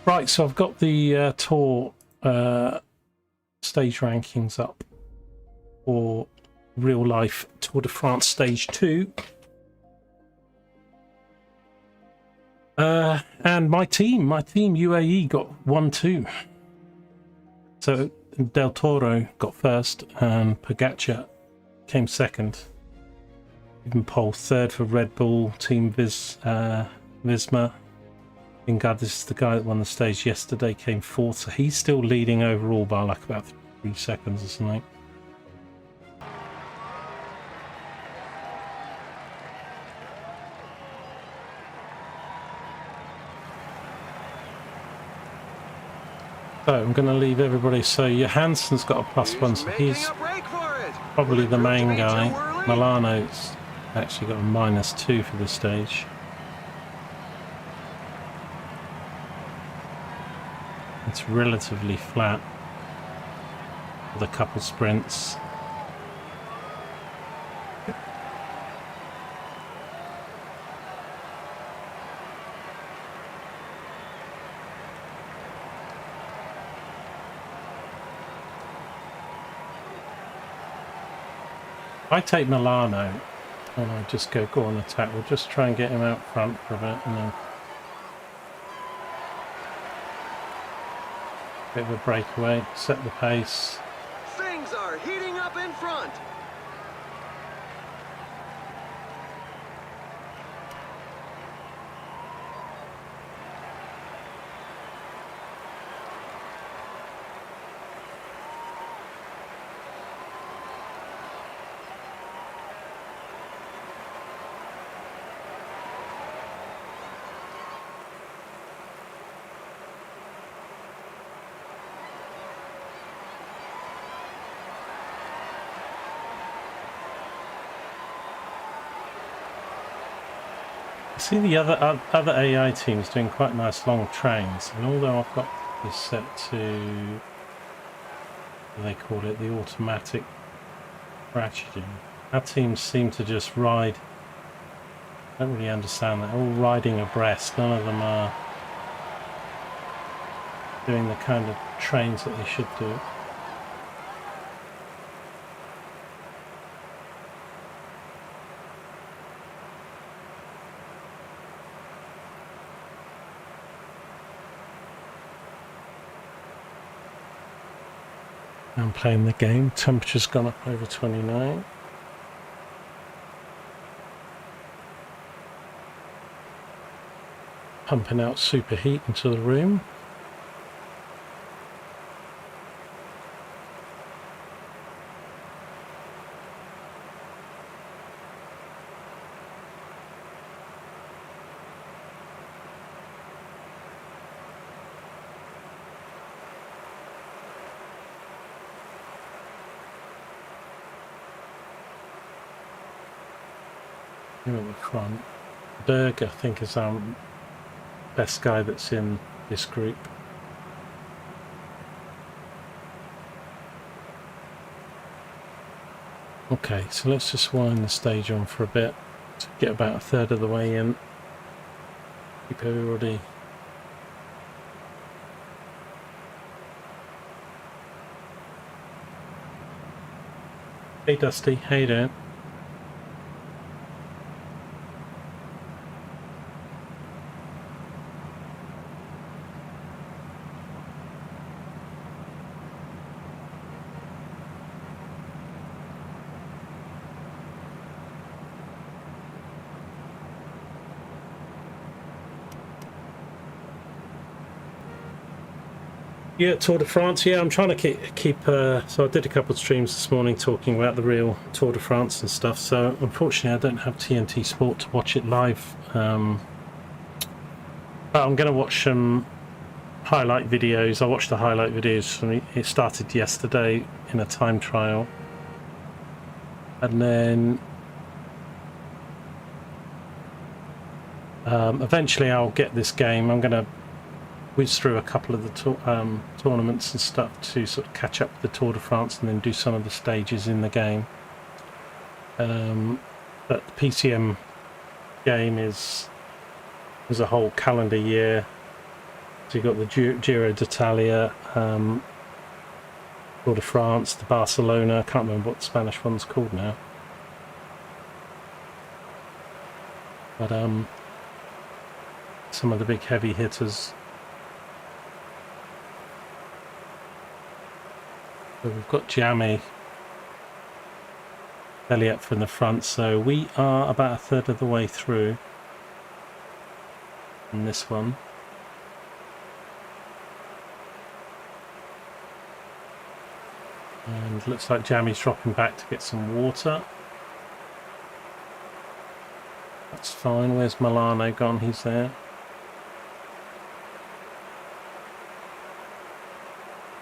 Right, so I've got the Tour stage rankings up for real life Tour de France Stage 2. And my team UAE got 1-2. So Del Toro got first and Pogacar came second. Even Pole third for Red Bull, Team Visma. Vingard, this is the guy that won the stage yesterday, came fourth, so he's still leading overall by like about 3 seconds or something. So I'm going to leave everybody. So Johansson's got a +1, so he's probably the main guy. Milano's actually got a -2 for this stage. It's relatively flat with a couple sprints. If I take Milano and I just go on attack, we'll just try and get him out front for a bit and then bit of a breakaway, set the pace. Things are heating up in front. See the other AI teams doing quite nice long trains, and although I've got this set to, what they call it, the automatic ratcheting, our teams seem to just ride. I don't really understand that. All riding abreast. None of them are doing the kind of trains that they should do. I'm playing the game. Temperature's gone up over 29. Pumping out superheat into the room. Here at the front, Berg, I think, is our best guy that's in this group. Okay, so let's just wind the stage on for a bit to get about a third of the way in. Keep everybody. Hey Dusty, how you doing? Yeah, Tour de France. Yeah, I'm trying to keep so I did a couple of streams this morning talking about the real Tour de France and stuff. So unfortunately, I don't have TNT Sport to watch it live. But I'm going to watch some highlight videos. I watched the highlight videos from it started yesterday in a time trial, and then eventually I'll get this game. I'm going to whiz through a couple of the tournaments and stuff to sort of catch up with the Tour de France and then do some of the stages in the game. But the PCM game is a whole calendar year So you've got the Giro d'Italia, Tour de France, the Barcelona. I can't remember what the Spanish one's called now. But some of the big heavy hitters. So we've got Jamie belly up from the front, so we are about a third of the way through in this one. And looks like Jamie's dropping back to get some water. That's fine. Where's Milano gone? He's there.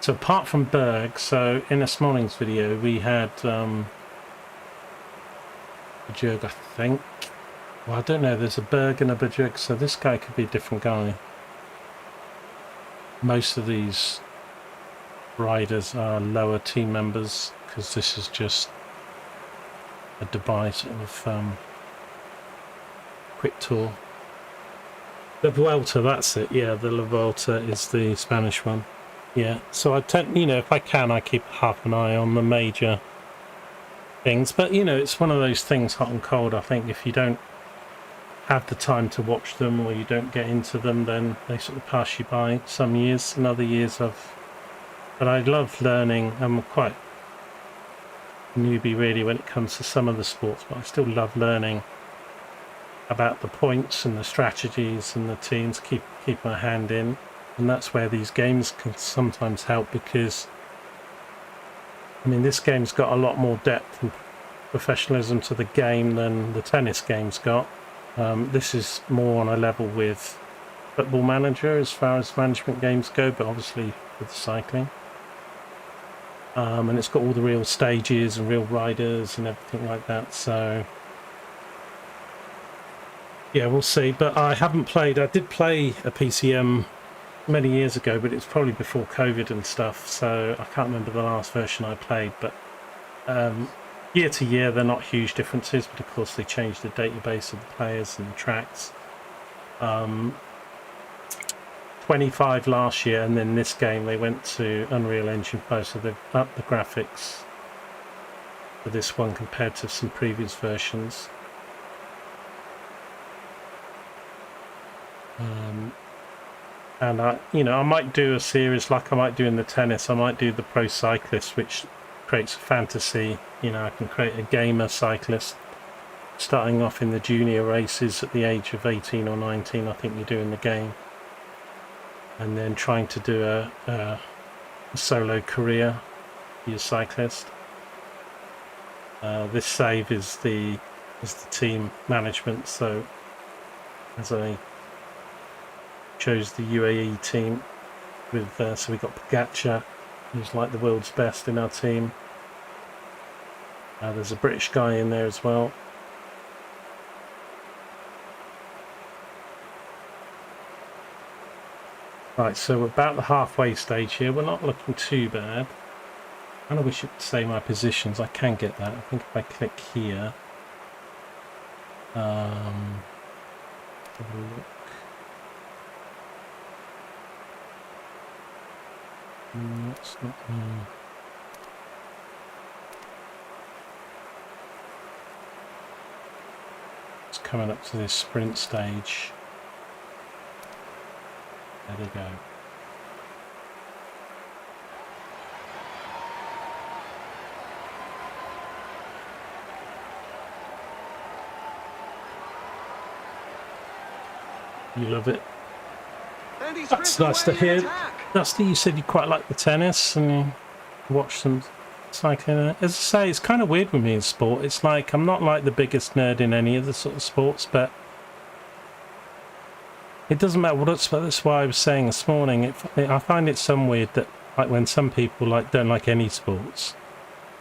So apart from Berg, so in this morning's video we had Berg, I think. Well, I don't know. There's a Berg and a Berg, so this guy could be a different guy. Most of these riders are lower team members because this is just a Dubai sort of quick tour. The Vuelta, that's it. Yeah, the La Vuelta is the Spanish one. Yeah, so I tend, you know, if I can, I keep half an eye on the major things. But you know, it's one of those things, hot and cold. I think if you don't have the time to watch them or you don't get into them, then they sort of pass you by. Some years, and other years but I love learning. I'm quite newbie really when it comes to some of the sports, but I still love learning about the points and the strategies and the teams. Keep my hand in, and that's where these games can sometimes help, because I mean this game's got a lot more depth and professionalism to the game than the tennis game's got. This is more on a level with Football Manager as far as management games go, but obviously with the cycling. And it's got all the real stages and real riders and everything like that, so yeah, we'll see. But I haven't played. I did play a PCM many years ago, but it's probably before COVID and stuff, so I can't remember the last version I played. But year to year they're not huge differences, but of course they change the database of the players and the tracks. 25 last year, and then this game they went to Unreal Engine 5, so they've upped the graphics for this one compared to some previous versions. And I might do a series like I might do in the tennis. I might do the Pro Cyclist, which creates a fantasy. I can create a gamer cyclist starting off in the junior races at the age of 18 or 19, I think you do in the game, and then trying to do a solo career for your cyclist. This save is the team management, so as I chose the UAE team with so we got Pogacar, who's like the world's best in our team. There's a British guy in there as well. Right, so we're about the halfway stage here. We're not looking too bad. I kind of wish it would say my positions. I can get that. I think if I click here, have a look. That's not It's coming up to this sprint stage. There we go. You love it. That's nice to hear. Dusty, you said you quite like the tennis and you watch some cycling. As I say, it's kind of weird with me in sport. It's like I'm not like the biggest nerd in any of the sort of sports, but it doesn't matter what it's. That's why I was saying this morning. I find it some weird that like when some people like don't like any sports,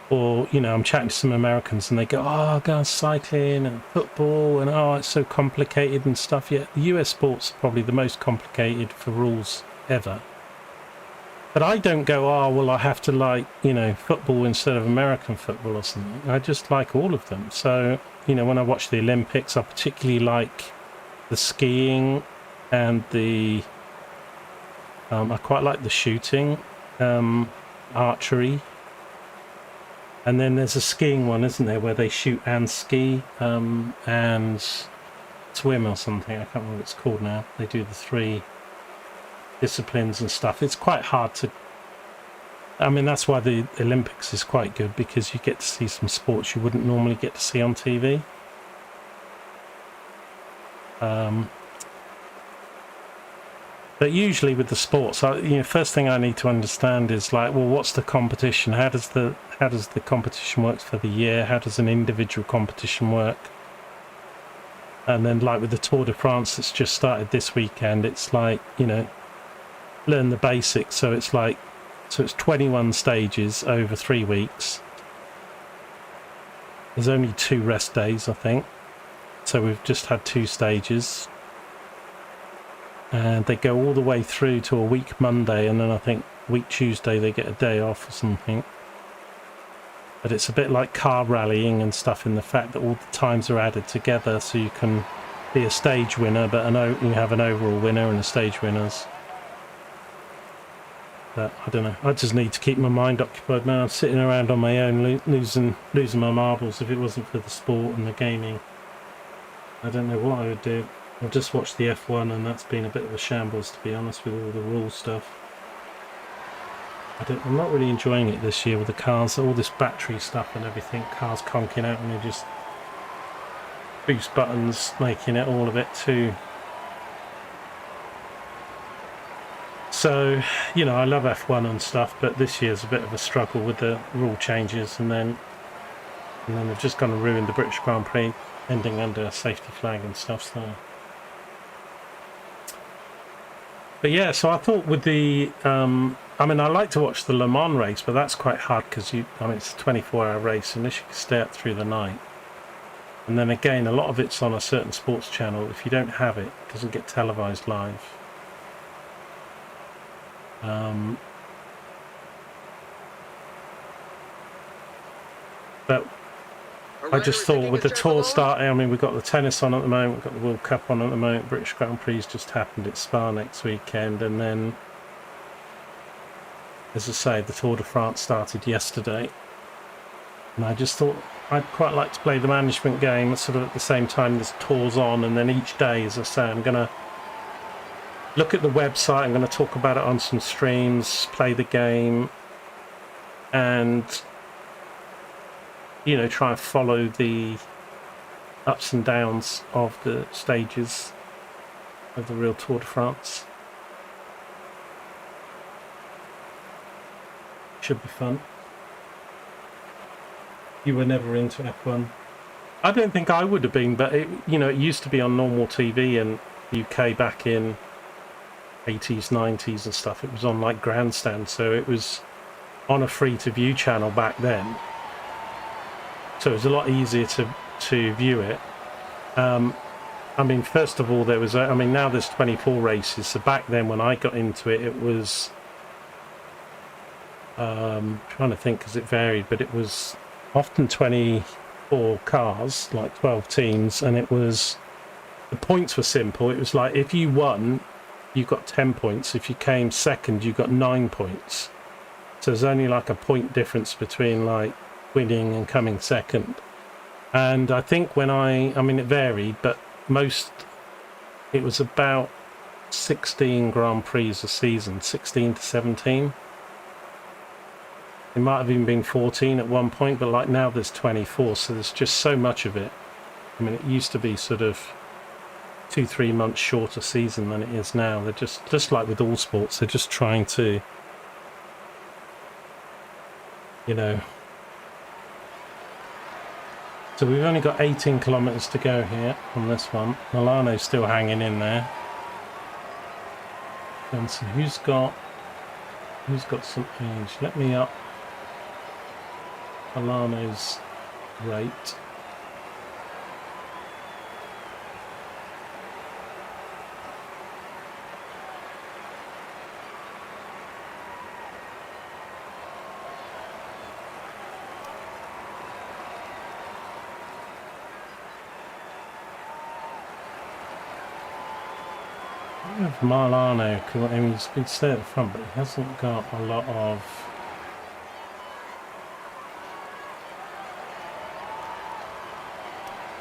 or I'm chatting to some Americans and they go, "Oh, go cycling and football and oh, it's so complicated and stuff." Yet the US sports are probably the most complicated for rules ever. But I don't go, "Oh, well, I have to like football instead of American football or something." I just like all of them. So when I watch the Olympics, I particularly like the skiing and the I quite like the shooting, archery. And then there's a skiing one, isn't there, where they shoot and ski and swim or something. I can't remember what it's called now. They do the 3 disciplines and stuff. It's quite hard to... I mean, that's why the Olympics is quite good, because you get to see some sports you wouldn't normally get to see on TV. But usually with the sports, first thing I need to understand is like, well, what's the competition? How does the competition work for the year? How does an individual competition work? And then like with the Tour de France that's just started this weekend, it's like, learn the basics. So it's 21 stages over 3 weeks. There's only 2 rest days, I think. So we've just had 2 stages. And they go all the way through to a week Monday, and then I think week Tuesday they get a day off or something. But it's a bit like car rallying and stuff, in the fact that all the times are added together, so you can be a stage winner, but you have an overall winner and a stage winners. But I don't know, I just need to keep my mind occupied now. I'm sitting around on my own losing my marbles. If it wasn't for the sport and the gaming, I don't know what I would do. I've just watched the F1 and that's been a bit of a shambles, to be honest, with all the rule stuff. I'm not really enjoying it this year with the cars, all this battery stuff and everything, cars conking out and they just boost buttons, making it all a bit too... So, I love F1 and stuff, but this year's a bit of a struggle with the rule changes, and then they've just gone and ruined the British Grand Prix, ending under a safety flag and stuff, so... But yeah, so I thought with the, I like to watch the Le Mans race, but that's quite hard because it's a 24-hour race unless you can stay up through the night. And then again, a lot of it's on a certain sports channel. If you don't have it, it doesn't get televised live. But I just thought with the tour starting, we've got the tennis on at the moment, we've got the World Cup on at the moment, British Grand Prix just happened at Spa next weekend, and then, as I say, the Tour de France started yesterday. And I just thought I'd quite like to play the management game sort of at the same time this tour's on, and then each day, as I say, I'm going to look at the website, I'm going to talk about it on some streams, play the game, and try and follow the ups and downs of the stages of the real Tour de France. Should be fun. You were never into F1. I don't think I would have been, but it used to be on normal TV in the UK back in 80s, 90s and stuff. It was on like Grandstand, so it was on a free-to-view channel back then. So it was a lot easier to view it. First of all, there was now there's 24 races. So back then when I got into it, it was trying to think because it varied, but it was often 24 cars, like 12 teams, and it was, the points were simple. It was like if you won, you got 10 points. If you came second, you got 9 points. So there's only like a point difference between like winning and coming second. And I think when it varied, but it was about 16 Grand Prix a season, 16 to 17. It might have even been 14 at one point, but like now there's 24, so there's just so much of it. It used to be sort of 2-3 months shorter season than it is now. They're just like with all sports, they're just trying to, So we've only got 18 kilometres to go here on this one. Milano's still hanging in there. And so who's got some age? Let me up Milano's rate. Of Marlano, I mean, he's been stay at the front, but he hasn't got a lot of.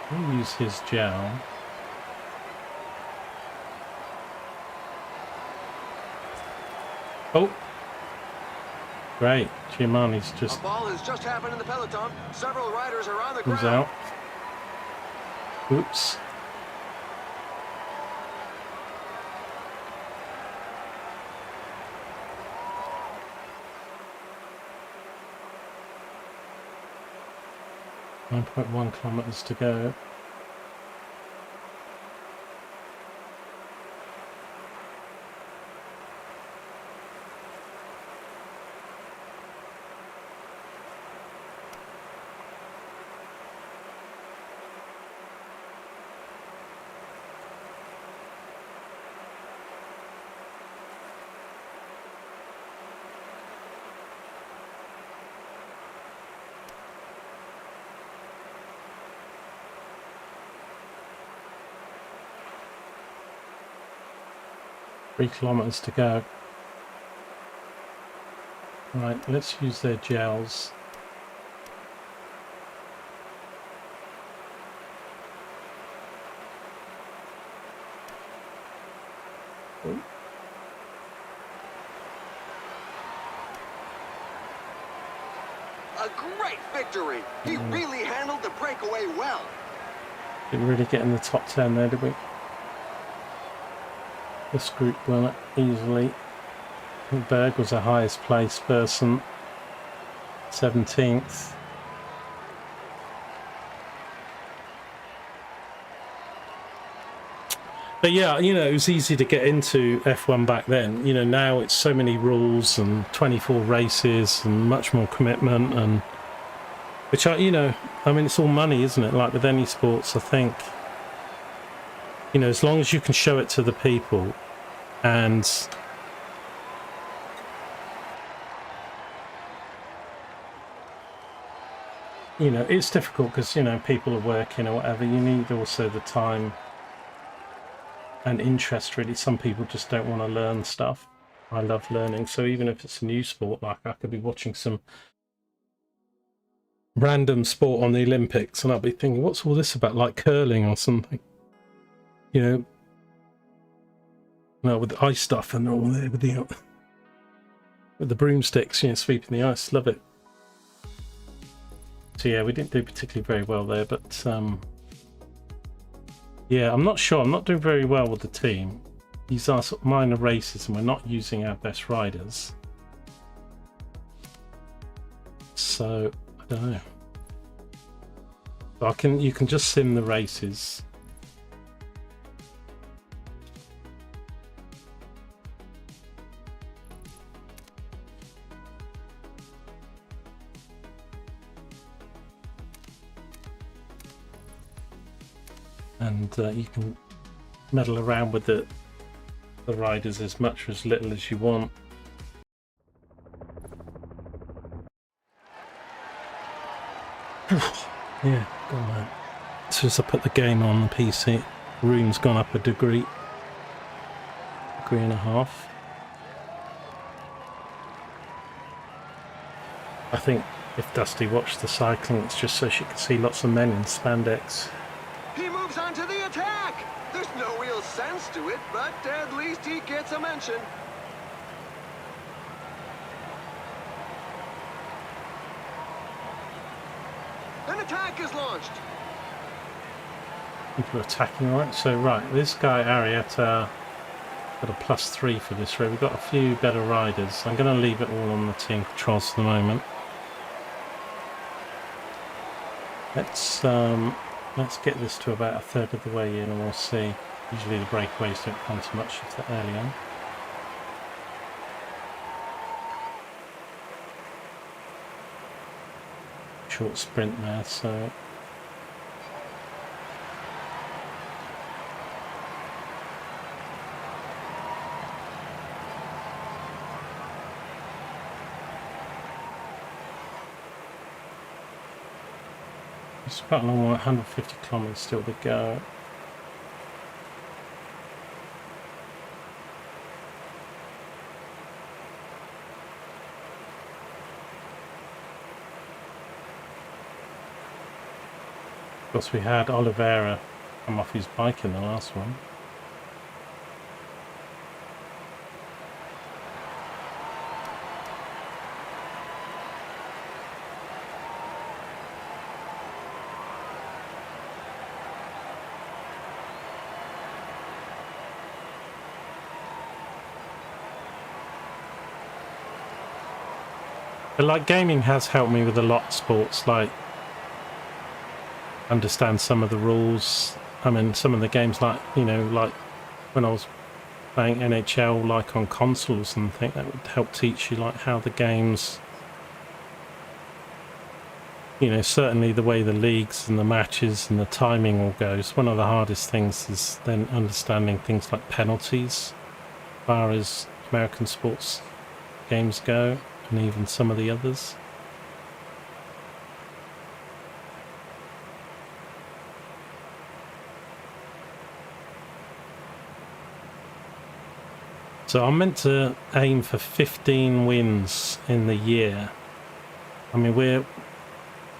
We'll use his gel. Oh, great! Giamani's just. A ball has just happened in the peloton. Several riders are on the Comes ground. out. Oops. .1 kilometers to go. Three kilometers to go. Right, let's use their gels. Oh. A great victory. He really handled the breakaway well. Didn't really get in the top 10 there, did we? This group won easily. Berg was the highest placed person, 17th. But yeah, you know, it was easy to get into F1 back then. You know, now it's so many rules and 24 races and much more commitment, and which I, you know, I mean, it's all money, isn't it? Like with any sports, I think. You know, as long as you can show it to the people, and you know, it's difficult because, you know, people are working or whatever. You need also the time and interest, really. Some people just don't want to learn stuff. I love learning, so even if it's a new sport, like I could be watching some random sport on the Olympics and I'll be thinking, what's all this about, like curling or something, you know. No, with the ice stuff and all there with the broomsticks, you know, sweeping the ice. Love it. So yeah, we didn't do particularly very well there, but yeah, I'm not sure. I'm not doing very well with the team. These are sort of minor races and we're not using our best riders. So I don't know. So you can just sim the races. And you can meddle around with the riders as much or as little as you want. Yeah, go on, man. As soon as I put the game on the PC, the room's gone up a degree and a half. I think if Dusty watched the cycling, it's just so she can see lots of men in spandex. He moves on to the attack. There's no real sense to it, but at least he gets a mention. An attack is launched. People are attacking, right? So right, this guy Arietta got a +3 for this race. We've got a few better riders. I'm going to leave it all on the team controls for the moment. Let's get this to about a third of the way in and we'll see. Usually the breakaways don't come too much if they're early on. Short sprint there, so it's quite a long way, 150 kilometers still to go. Of course, we had Oliveira come off his bike in the last one. But like, gaming has helped me with a lot of sports, like understand some of the rules. I mean, some of the games, like, you know, like when I was playing NHL, like on console or something, that would help teach you like how the games, you know, certainly the way the leagues and the matches and the timing all goes. One of the hardest things is then understanding things like penalties, as far as American sports games go, and even some of the others. So I'm meant to aim for 15 wins in the year. I mean,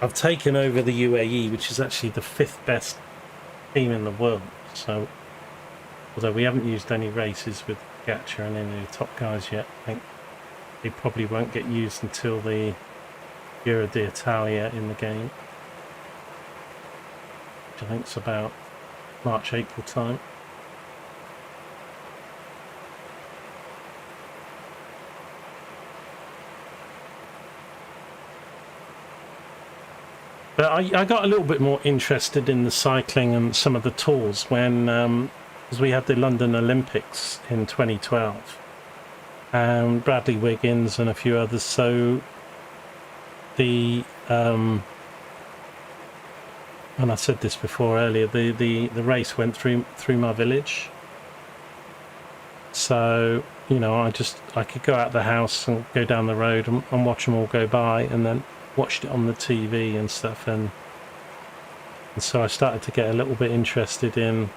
I've taken over the UAE, which is actually the 5th best team in the world. So, although we haven't used any races with Gatcha and any of the top guys yet, I think they probably won't get used until the Giro d'Italia in the game, which I think is about March, April time. But I got a little bit more interested in the cycling and some of the tours when, because we had the London Olympics in 2012. And Bradley Wiggins and a few others. So the and I said this before earlier, the race went through my village. So, you know, I could go out the house and go down the road and watch them all go by, and then watched it on the TV and stuff, and so I started to get a little bit interested in,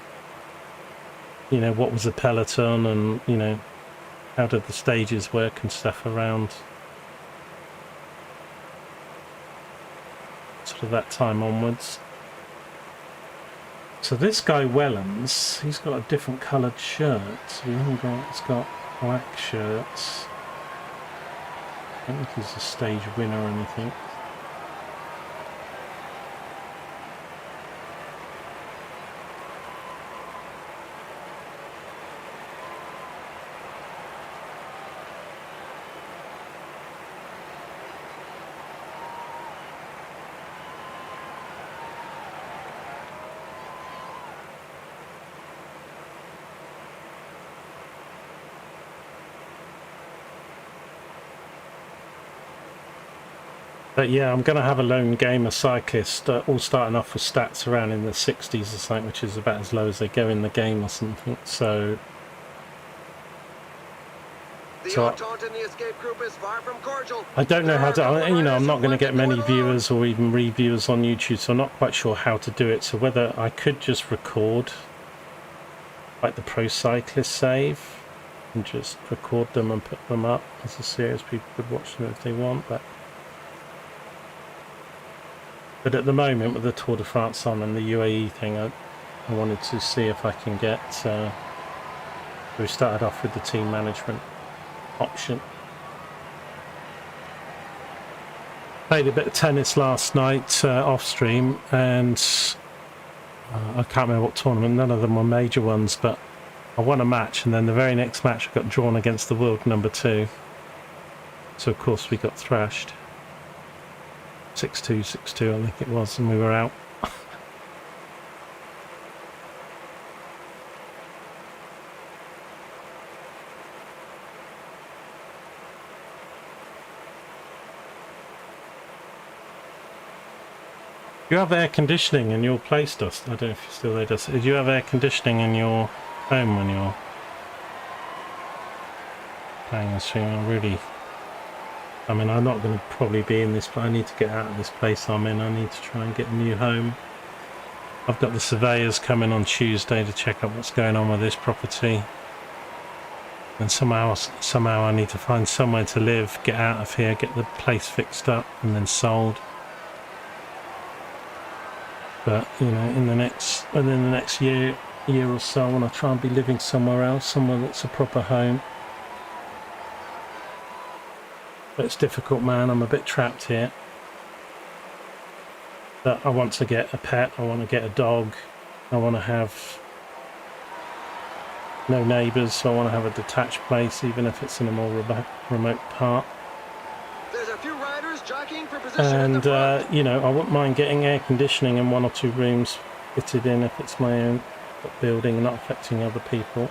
you know, what was a peloton, and, you know, how did the stages work and stuff around sort of that time onwards. So this guy Wellens, he's got a different coloured shirt. So he's got black shirts. I don't think he's a stage winner or anything. But yeah, I'm going to have a lone gamer cyclist, all starting off with stats around in the 60s or something, which is about as low as they go in the game or something. So I don't know how to, you know, I'm not going to get many viewers or even reviewers on YouTube, so I'm not quite sure how to do it. So whether I could just record like the Pro Cyclist save and just record them and put them up as a series, people could watch them if they want, but at the moment, with the Tour de France on and the UAE thing, I wanted to see if I can get... we started off with the team management option. Played a bit of tennis last night off stream, and I can't remember what tournament, none of them were major ones, but I won a match, and then the very next match I got drawn against the world number 2. So of course we got thrashed. 6-2, 6-2 I think it was, and we were out. You have air conditioning in your place, Dust? I don't know if you're still there, Dust. Do you have air conditioning in your home when you're playing the stream? I mean, I'm not going to probably be in this, but I need to get out of this place I'm in. I need to try and get a new home. I've got the surveyors coming on Tuesday to check out what's going on with this property. And somehow I need to find somewhere to live, get out of here, get the place fixed up and then sold. But you know, within the next year or so, I want to try and be living somewhere else, somewhere that's a proper home. But it's difficult, man. I'm a bit trapped here. But I want to get a pet. I want to get a dog. I want to have no neighbours, so I want to have a detached place, even if it's in a more remote part. There's a few riders jockeying for position at the And front. you know, I wouldn't mind getting air conditioning in 1 or 2 rooms fitted in if it's my own building and not affecting other people.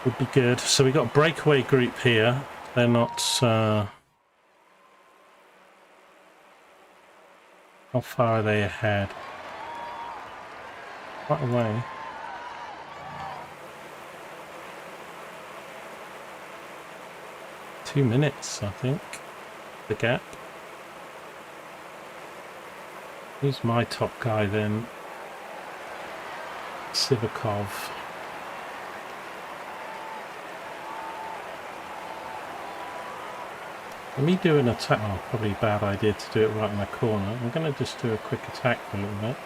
Would be good. So we got a breakaway group here. They're not how far are they ahead? Quite a way. Two minutes, I think. The gap. Who's my top guy then? Sivakov. Let me do an attack. Oh, probably a bad idea to do it right in the corner. I'm going to just do a quick attack for a little bit.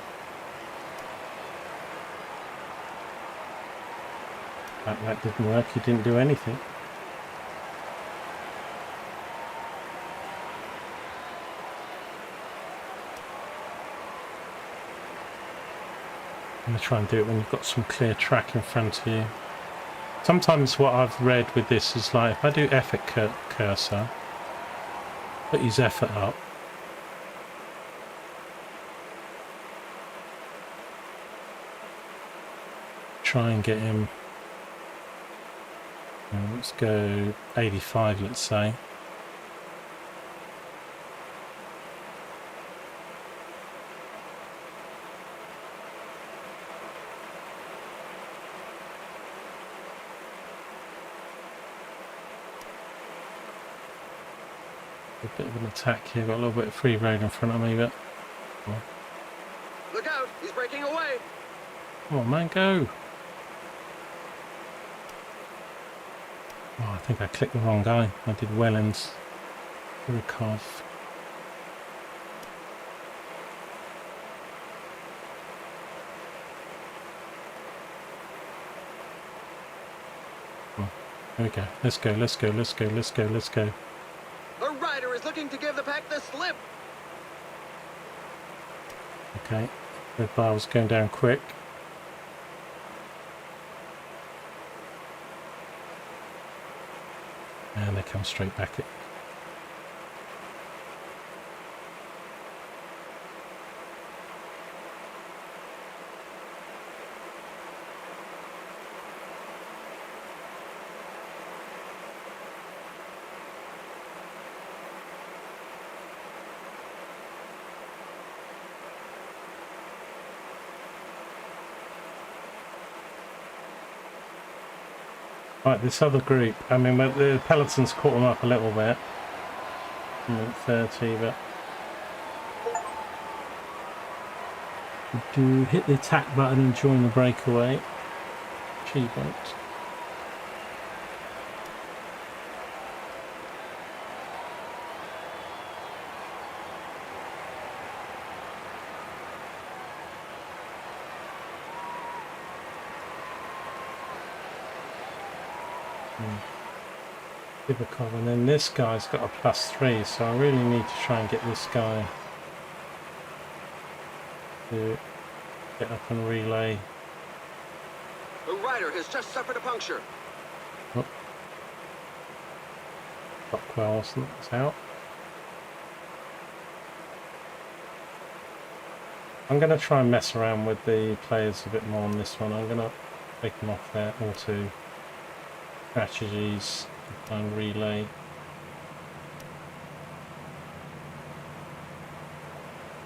That didn't work. He didn't do anything. I'm going to try and do it when you've got some clear track in front of you. Sometimes what I've read with this is like, if I do effort cursor, put his effort up, try and get him, let's go 85, let's say. A bit of an attack here, got a little bit of free road in front of me, but well. Look out, he's breaking away. Come on, man, go. Oh, I think I clicked the wrong guy. I did Wellens. Rukov. Oh, there we go. Let's go, let's go, let's go, let's go, let's go. The rider is looking to give the pack the slip. Okay, the bar was going down quick. And they come straight back at. Right, this other group, I mean, the peloton's caught them up a little bit. 30, but do hit the attack button and join the breakaway. Achievement. And then this guy's got a +3, so I really need to try and get this guy to get up and relay. The rider has just suffered a puncture. Oh. Stockwell wasn't out. I'm going to try and mess around with the players a bit more on this one. I'm going to take them off their auto strategies and relay.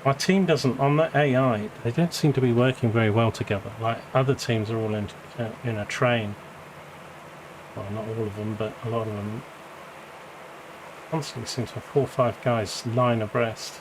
My team doesn't, on the AI, they don't seem to be working very well together. Like other teams are all in a train. Well, not all of them, but a lot of them. Constantly seem to have 4 or 5 guys line abreast.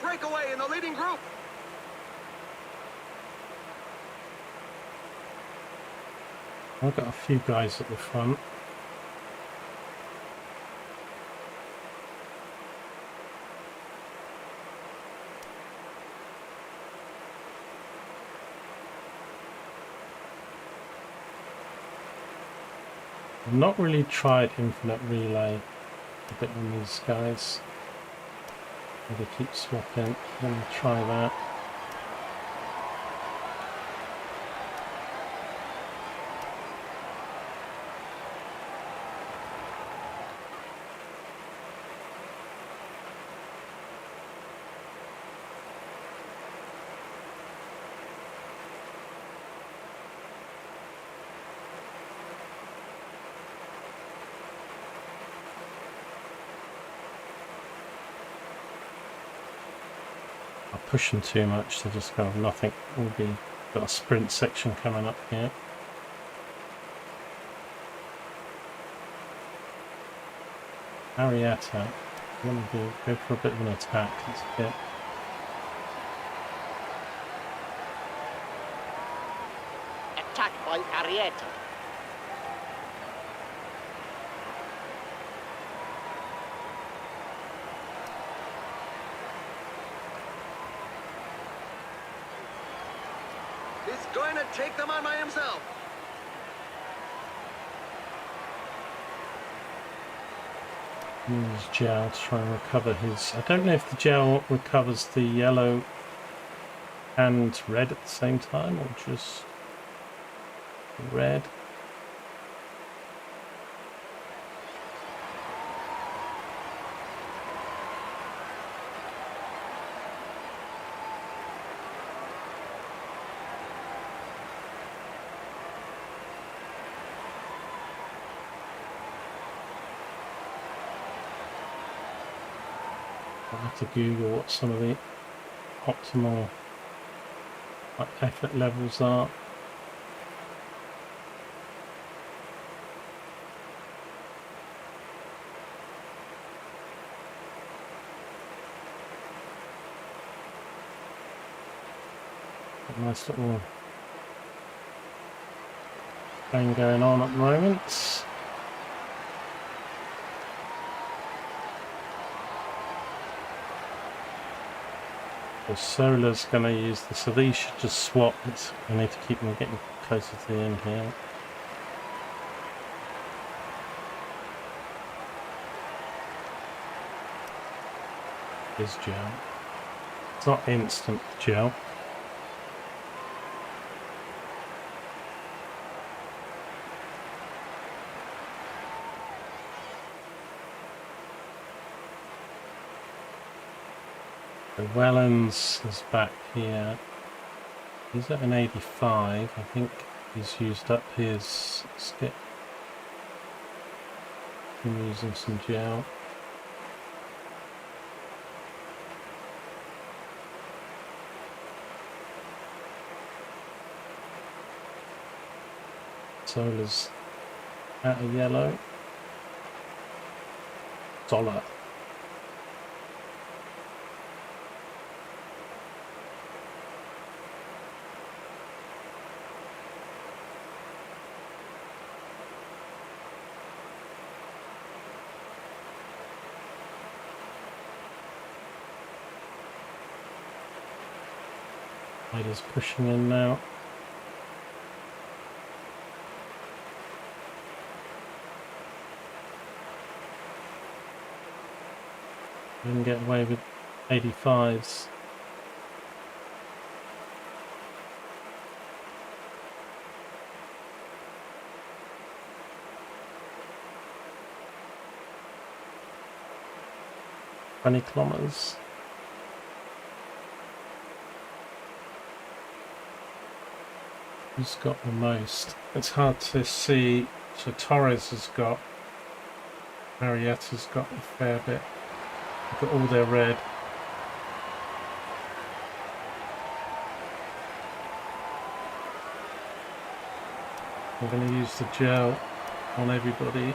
break away in the leading group. I've got a few guys at the front. I've not really tried infinite relay a bit on these guys. They keep swapping. I'm going to try that. Pushing too much, so just kind of nothing will be. Got a sprint section coming up here. Arietta, I want to go for a bit of an attack. Let's get attack by Arietta. He's going to take them on by himself. use gel to try and recover his. I don't know if the gel recovers the yellow and red at the same time, or just red. I'll have to Google what some of the optimal effort levels are. A nice little thing going on at the moment. So Solar's going to use this, so these should just swap. I need to keep them getting closer to the end here. Here's gel. It's not instant gel. Wellens is back here. He's at an 85. I think he's used up his skip. I'm using some gel. Solar's at a yellow. Solar. Is pushing in now. We can get away with 85s. $20 kilometers. Who's got the most? It's hard to see. So Torres has got, Marietta's got a fair bit. They've got all their red. I'm going to use the gel on everybody.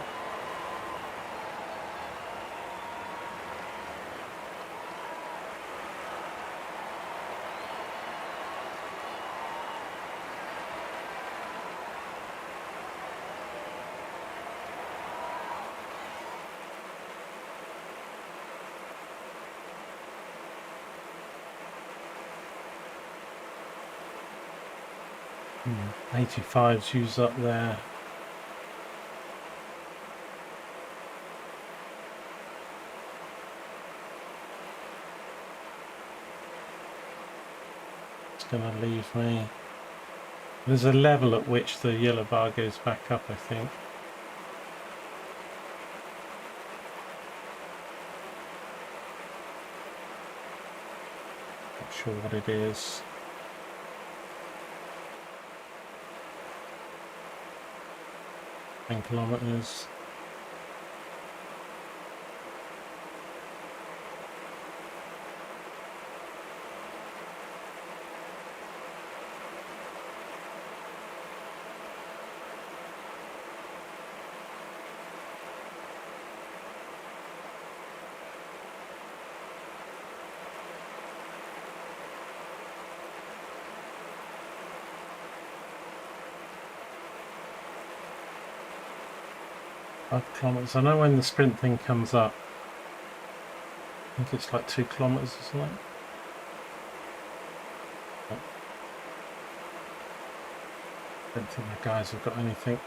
85's used up there. It's going to leave me. There's a level at which the yellow bar goes back up, I think. Not sure what it is. Kilometers. Kilometers. I know when the sprint thing comes up, I think it's like 2 kilometers or something. I don't think the guys have got anything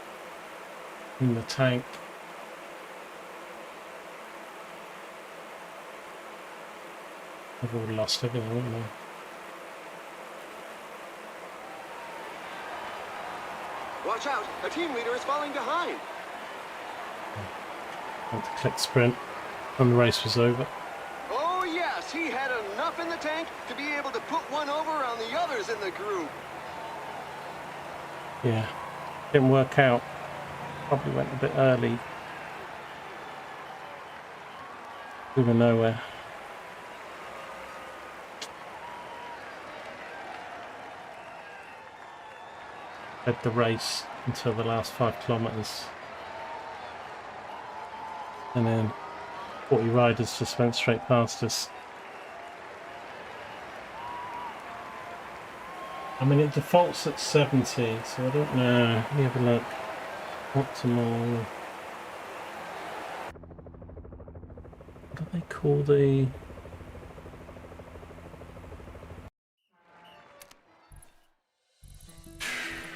in the tank. They've all lost everything, haven't they? Watch out! A team leader is falling behind! Went to click sprint when the race was over. Oh yes, he had enough in the tank to be able to put one over on the others in the group. Yeah, didn't work out. Probably went a bit early. We were nowhere. Led the race until the last 5 kilometers. And then 40 riders just went straight past us. I mean, it defaults at 70, so I don't know. Let me have a look. Optimal. What do they call the...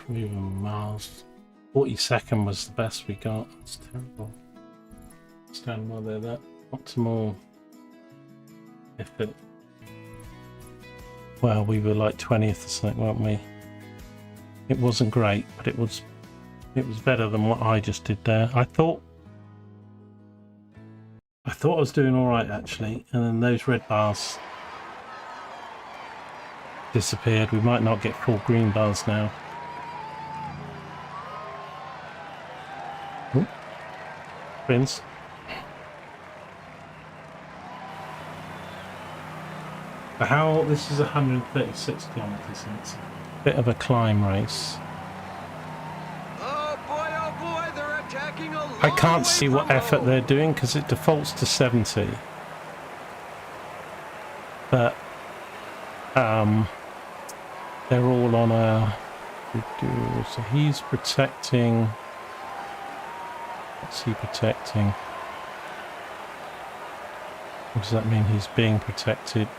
We were miles. 42nd was the best we got. It's terrible. Stand while they're that optimal effort. Well, we were like 20th or something, weren't we? It wasn't great, but it was better than what I just did there. I thought I was doing all right actually, and then those red bars disappeared. We might not get 4 green bars now. Ooh. Prince. How this is 136 kilometers, and it's a bit of a climb race. Oh boy, they're attacking a long I can't see way what from effort home. they're doing because it defaults to 70. But they're all on a. So he's protecting. What's he protecting? What does that mean? He's being protected.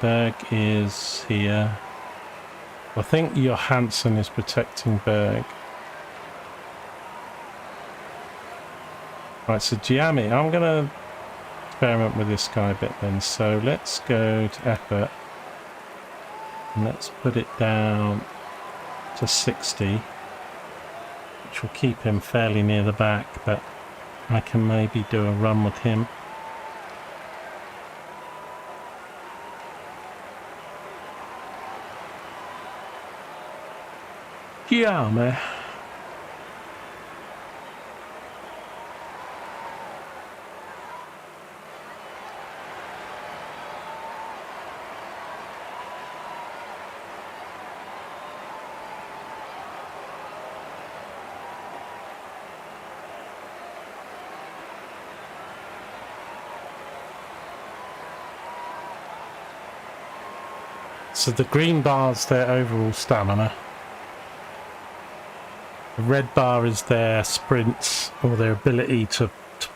Berg is here. I think Johansson is protecting Berg. Right, so Giammi, I'm going to experiment with this guy a bit then. So let's go to effort. And let's put it down to 60. Which will keep him fairly near the back, but I can maybe do a run with him. Yeah, man. So the green bar's their overall stamina. The red bar is their sprints or their ability to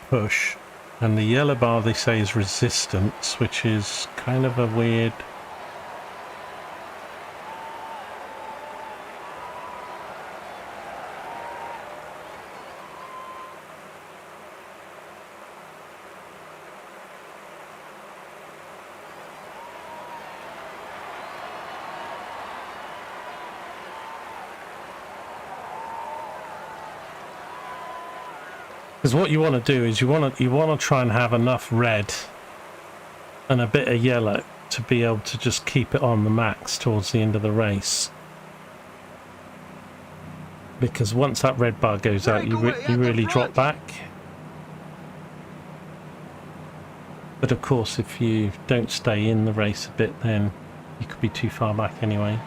push. And the yellow bar they say is resistance, which is kind of a weird Because what you want to do is you want to try and have enough red and a bit of yellow to be able to just keep it on the max towards the end of the race. Because once that red bar goes out, you really drop back. But of course, if you don't stay in the race a bit, then you could be too far back anyway.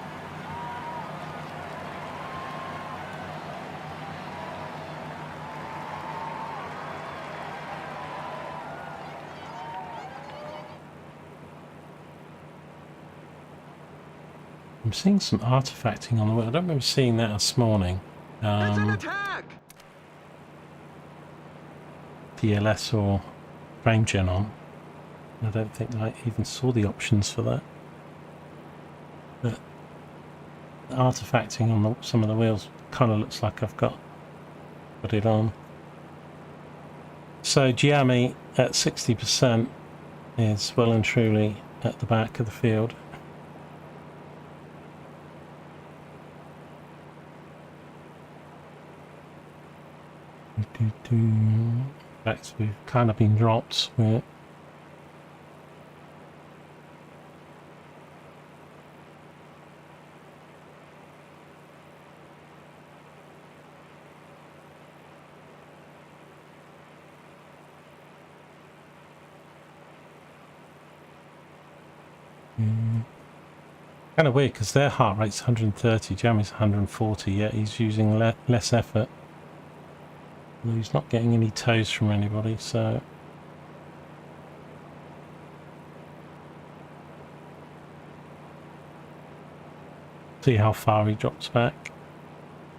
I'm seeing some artifacting on the way. I don't remember seeing that this morning. It's an attack! DLS or frame gen on. I don't think I even saw the options for that. But the artifacting on some of the wheels kind of looks like I've got it on. So Giammi at 60% is well and truly at the back of the field. In fact, we've kind of been dropped. Kind of weird because their heart rate's 130, Jamie's 140, yet he's using less effort. He's not getting any toes from anybody, so see how far he drops back.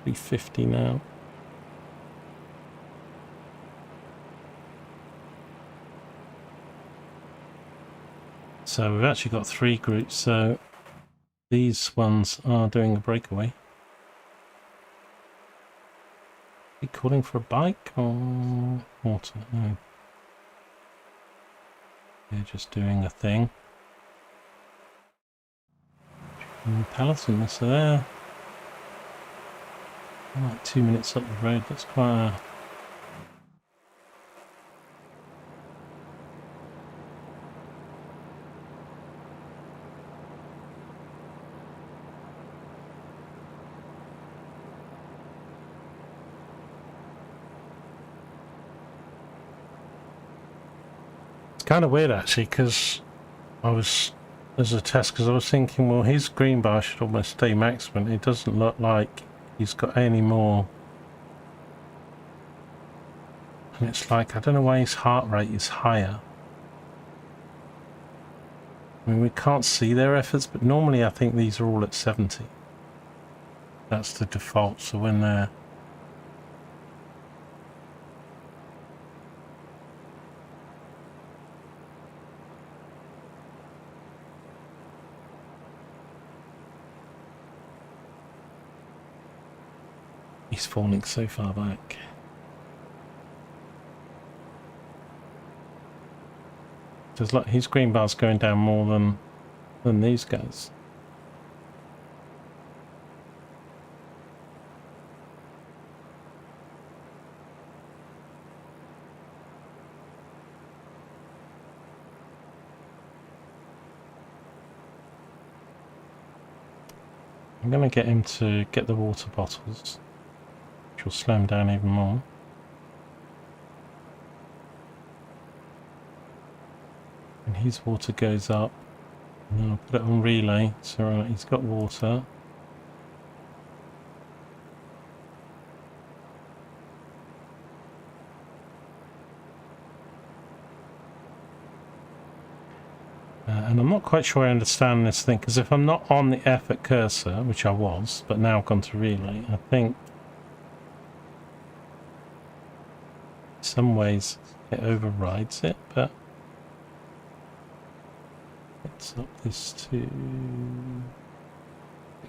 350 now. So we've actually got 3 groups, so these ones are doing a breakaway. Are you calling for a bike or water? No. They're just doing a thing. Peloton, so there. Like 2 minutes up the road, that's quite a... kind of weird actually, because I was, as a test, because I was thinking, well, his green bar should almost stay maximum. It doesn't look like he's got any more, and it's like, I don't know why his heart rate is higher. I mean, we can't see their efforts, but normally I think these are all at 70. That's the default, so when they're... He's falling so far back. There's like his green bar's going down more than these guys. I'm going to get him to get the water bottles, which will slow him down even more. And his water goes up, and then I'll put it on relay, so right, he's got water. And I'm not quite sure I understand this thing, because if I'm not on the effort cursor, which I was, but now I've gone to relay, I think in some ways it overrides it, but let's up this to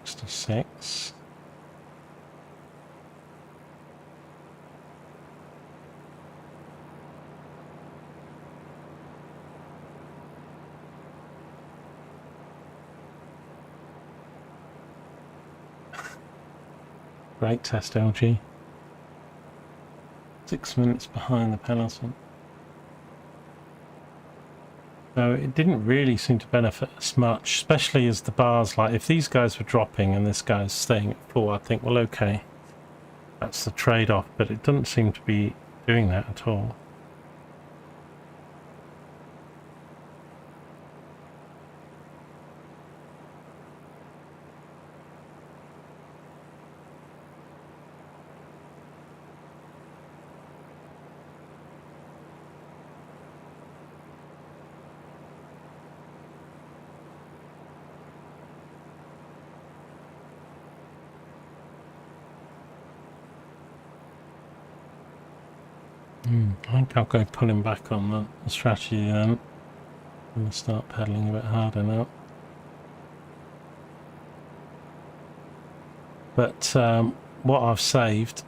66. Great test, LG. 6 minutes behind the peloton. So it didn't really seem to benefit us much, especially as the bars, like if these guys were dropping and this guy's staying at 4, I'd think, well, okay, that's the trade-off, but it doesn't seem to be doing that at all. I think I'll go pulling back on the strategy then. I'm going to start pedaling a bit harder now. But what I've saved,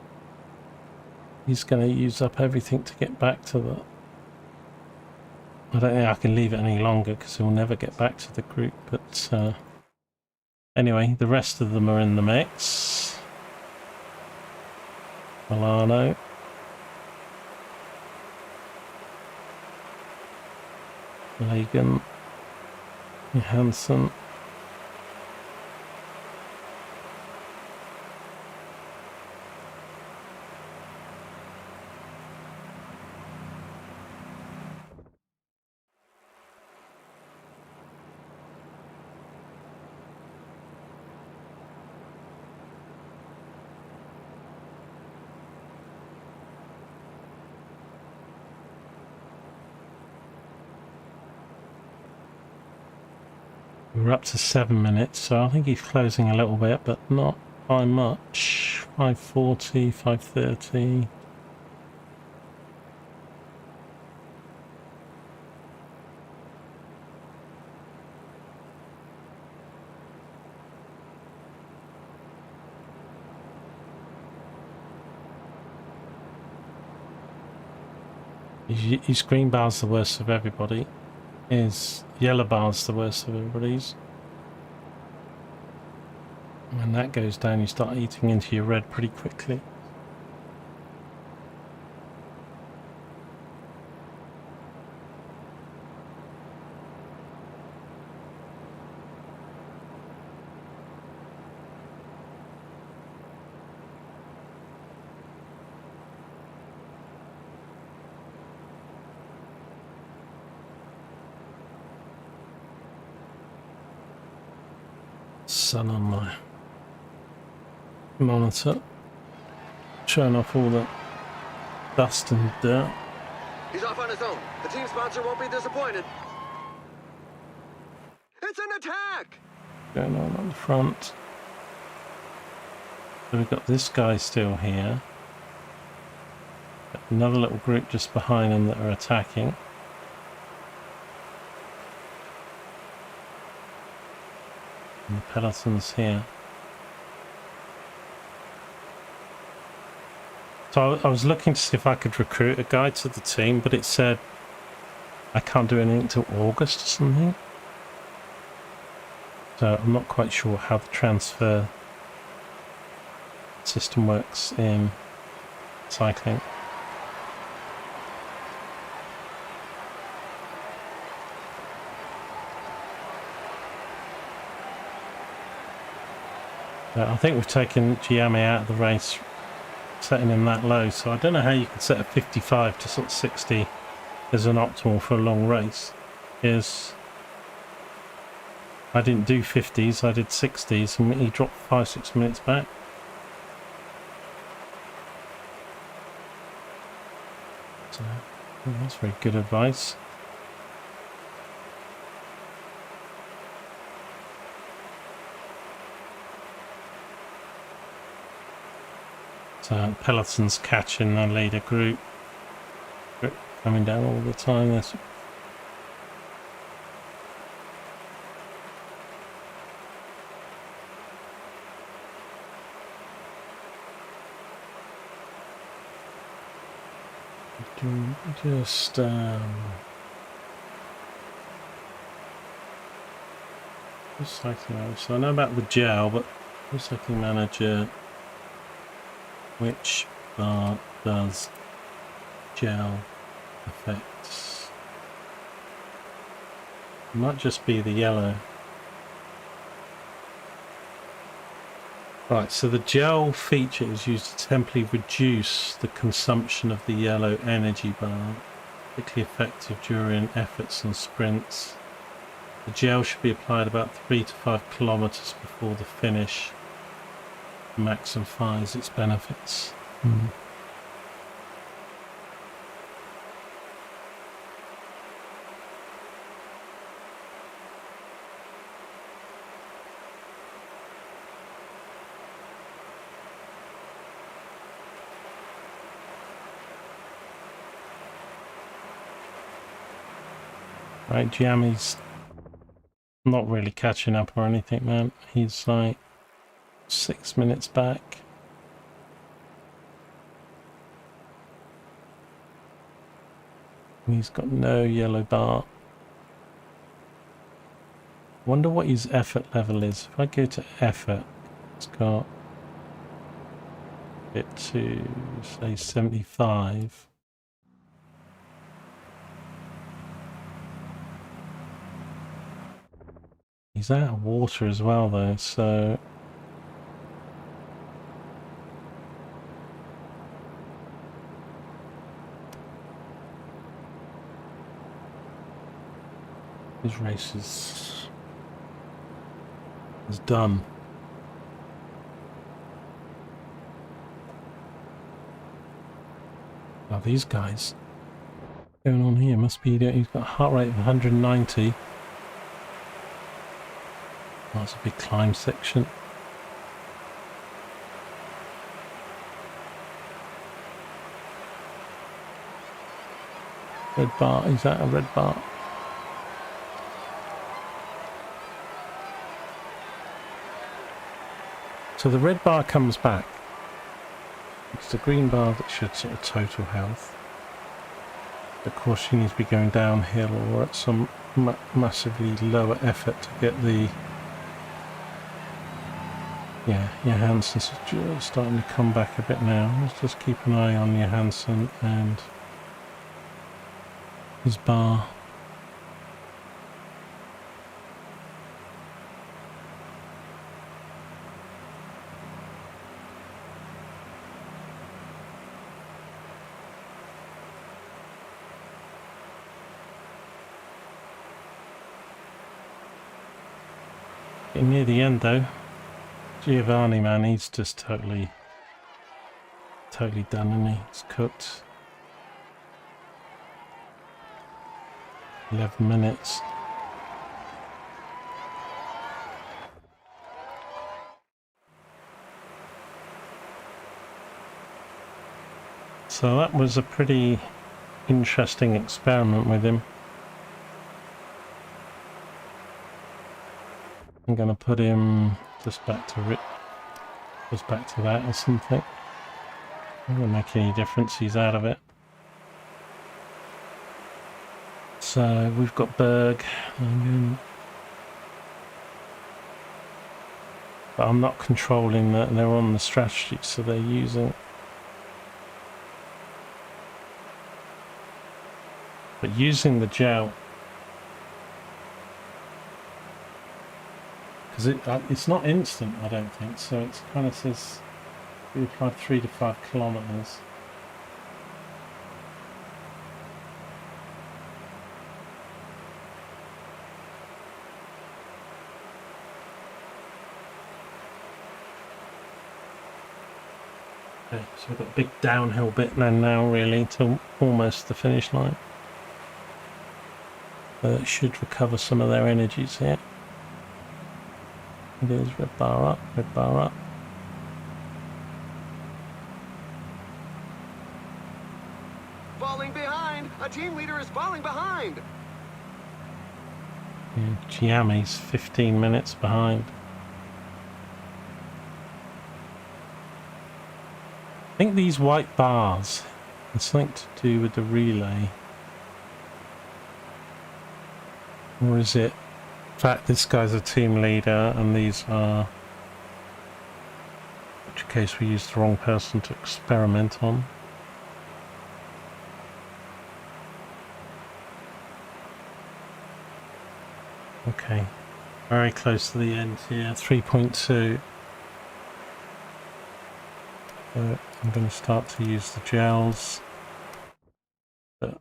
he's going to use up everything to get back to the... I don't think I can leave it any longer because he'll never get back to the group. But anyway, the rest of them are in the mix. Milano. Lagan, Johansson, we're up to 7 minutes, so I think he's closing a little bit, but not by much. 5:40, 5:30. His green bar's the worst of everybody. His yellow bar's the worst of everybody's. When that goes down, you start eating into your red pretty quickly. Sun on my monitor, showing off all the dust and dirt. He's off on his own. The team sponsor won't be disappointed. It's an attack! Going on the front. So we've got this guy still here. Got another little group just behind him that are attacking. And the peloton's here. So I was looking to see if I could recruit a guy to the team, but it said I can't do anything until August or something. So I'm not quite sure how the transfer system works in cycling. I think we've taken Giammi out of the race, setting him that low, so I don't know how you could set a 55 to sort of 60 as an optimal for a long race. I didn't do 50s, I did 60s, and he dropped 5-6 minutes back. So that's very good advice. So peloton's catching the leader group, coming down all the time. There's just cycling. So I know about the gel, but cycling manager, which bar does gel effects. It might just be the yellow. Right, so the gel feature is used to temporarily reduce the consumption of the yellow energy bar, particularly effective during efforts and sprints. The gel should be applied about 3 to 5 kilometers before the finish to maximize its benefits. Right, Giami's not really catching up or anything, man. He's like 6 minutes back. He's got no yellow bar. Wonder what his effort level is. If I go to effort, it's got it to say 75. He's out of water as well though, so his race is done. Now these guys, what's going on here? Must be, he's got a heart rate of 190. That's a big climb section. Red bar, is that a red bar? So the red bar comes back. It's the green bar that should sort of total health. Of course you need to be going downhill or at some massively lower effort to get the... Yeah, Johansson's starting to come back a bit now. Let's just keep an eye on Johansson and his bar. Getting near the end though. Giovanni, man, he's just totally done, and he's cooked. 11 minutes. So that was a pretty interesting experiment with him. I'm gonna put him just back to that or something. It won't make any difference, he's out of it. So we've got Berg, but I'm not controlling that, they're on the strategy, so they're using. But using the gel, because it's not instant, I don't think, so it kind of says we applied 3 to 5 kilometers. Okay, so we've got a big downhill bit now really till almost the finish line. It should recover some of their energies here. It is red bar up, red bar up. Falling behind! A team leader is falling behind! Yeah, Giami's 15 minutes behind. I think these white bars are something to do with the relay. Or is it the fact this guy's a team leader and these are, in which case we used the wrong person to experiment on. Okay, very close to the end here, 3.2. So I'm going to start to use the gels, but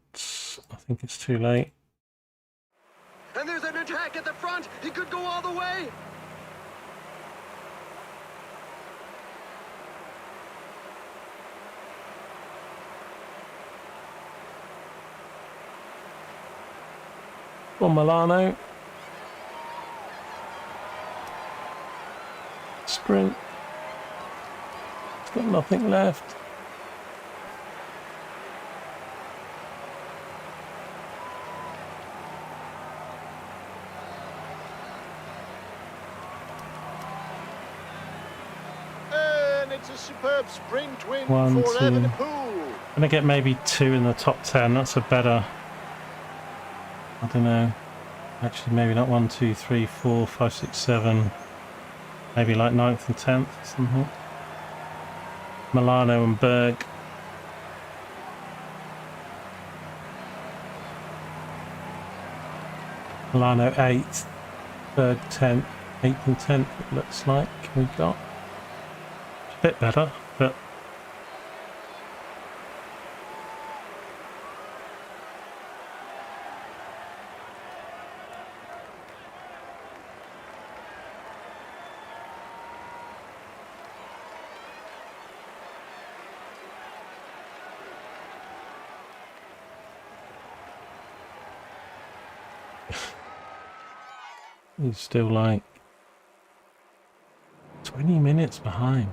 I think it's too late. And there's an attack at the front! He could go all the way! Well, Milano. Sprint. It's got nothing left. And it's a superb sprint win One, for two. Evan Poole. Gonna get maybe 2 in the top 10. That's a better. I don't know. Actually, maybe not 1, 2, 3, 4, 5, 6, 7. Maybe like 9th and 10th or something. Milano and Berg. Milano 8th, Berg 10th, 8th and 10th it looks like we've got. It's a bit better, but he's still like 20 minutes behind.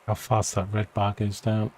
How fast that red bar goes down.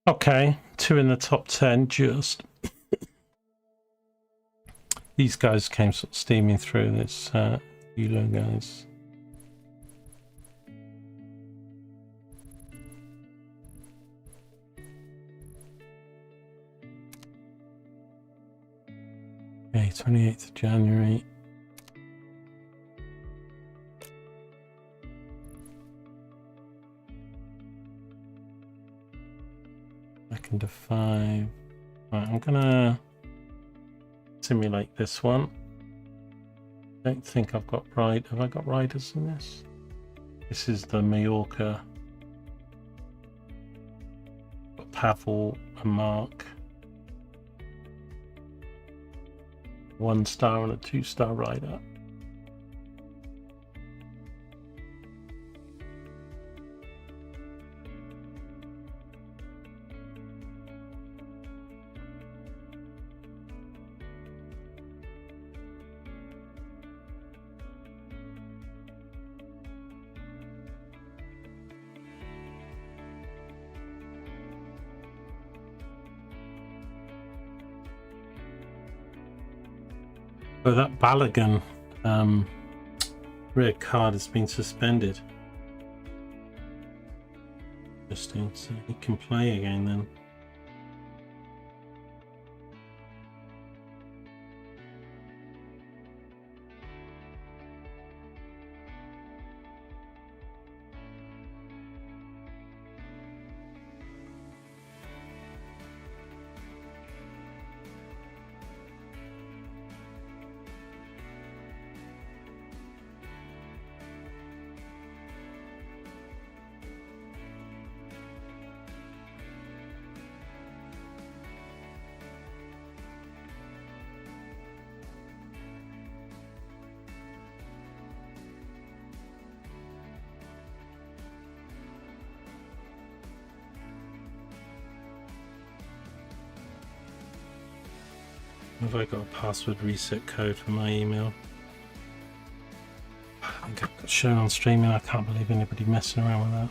Okay, 2 in the top 10 just. These guys came sort of steaming through this ULO guys. Okay, 28th of January. Second of 5. Right, I'm gonna simulate this one. Don't think I've got ride. Have I got riders in this? This is the Mallorca. Got Pavel and Mark. 1-star and a 2-star rider. Oh, that Balogun red card has been suspended. Interesting, so he can play again then. Have I got a password reset code for my email? I think I've got shown on streaming. I can't believe anybody messing around with that.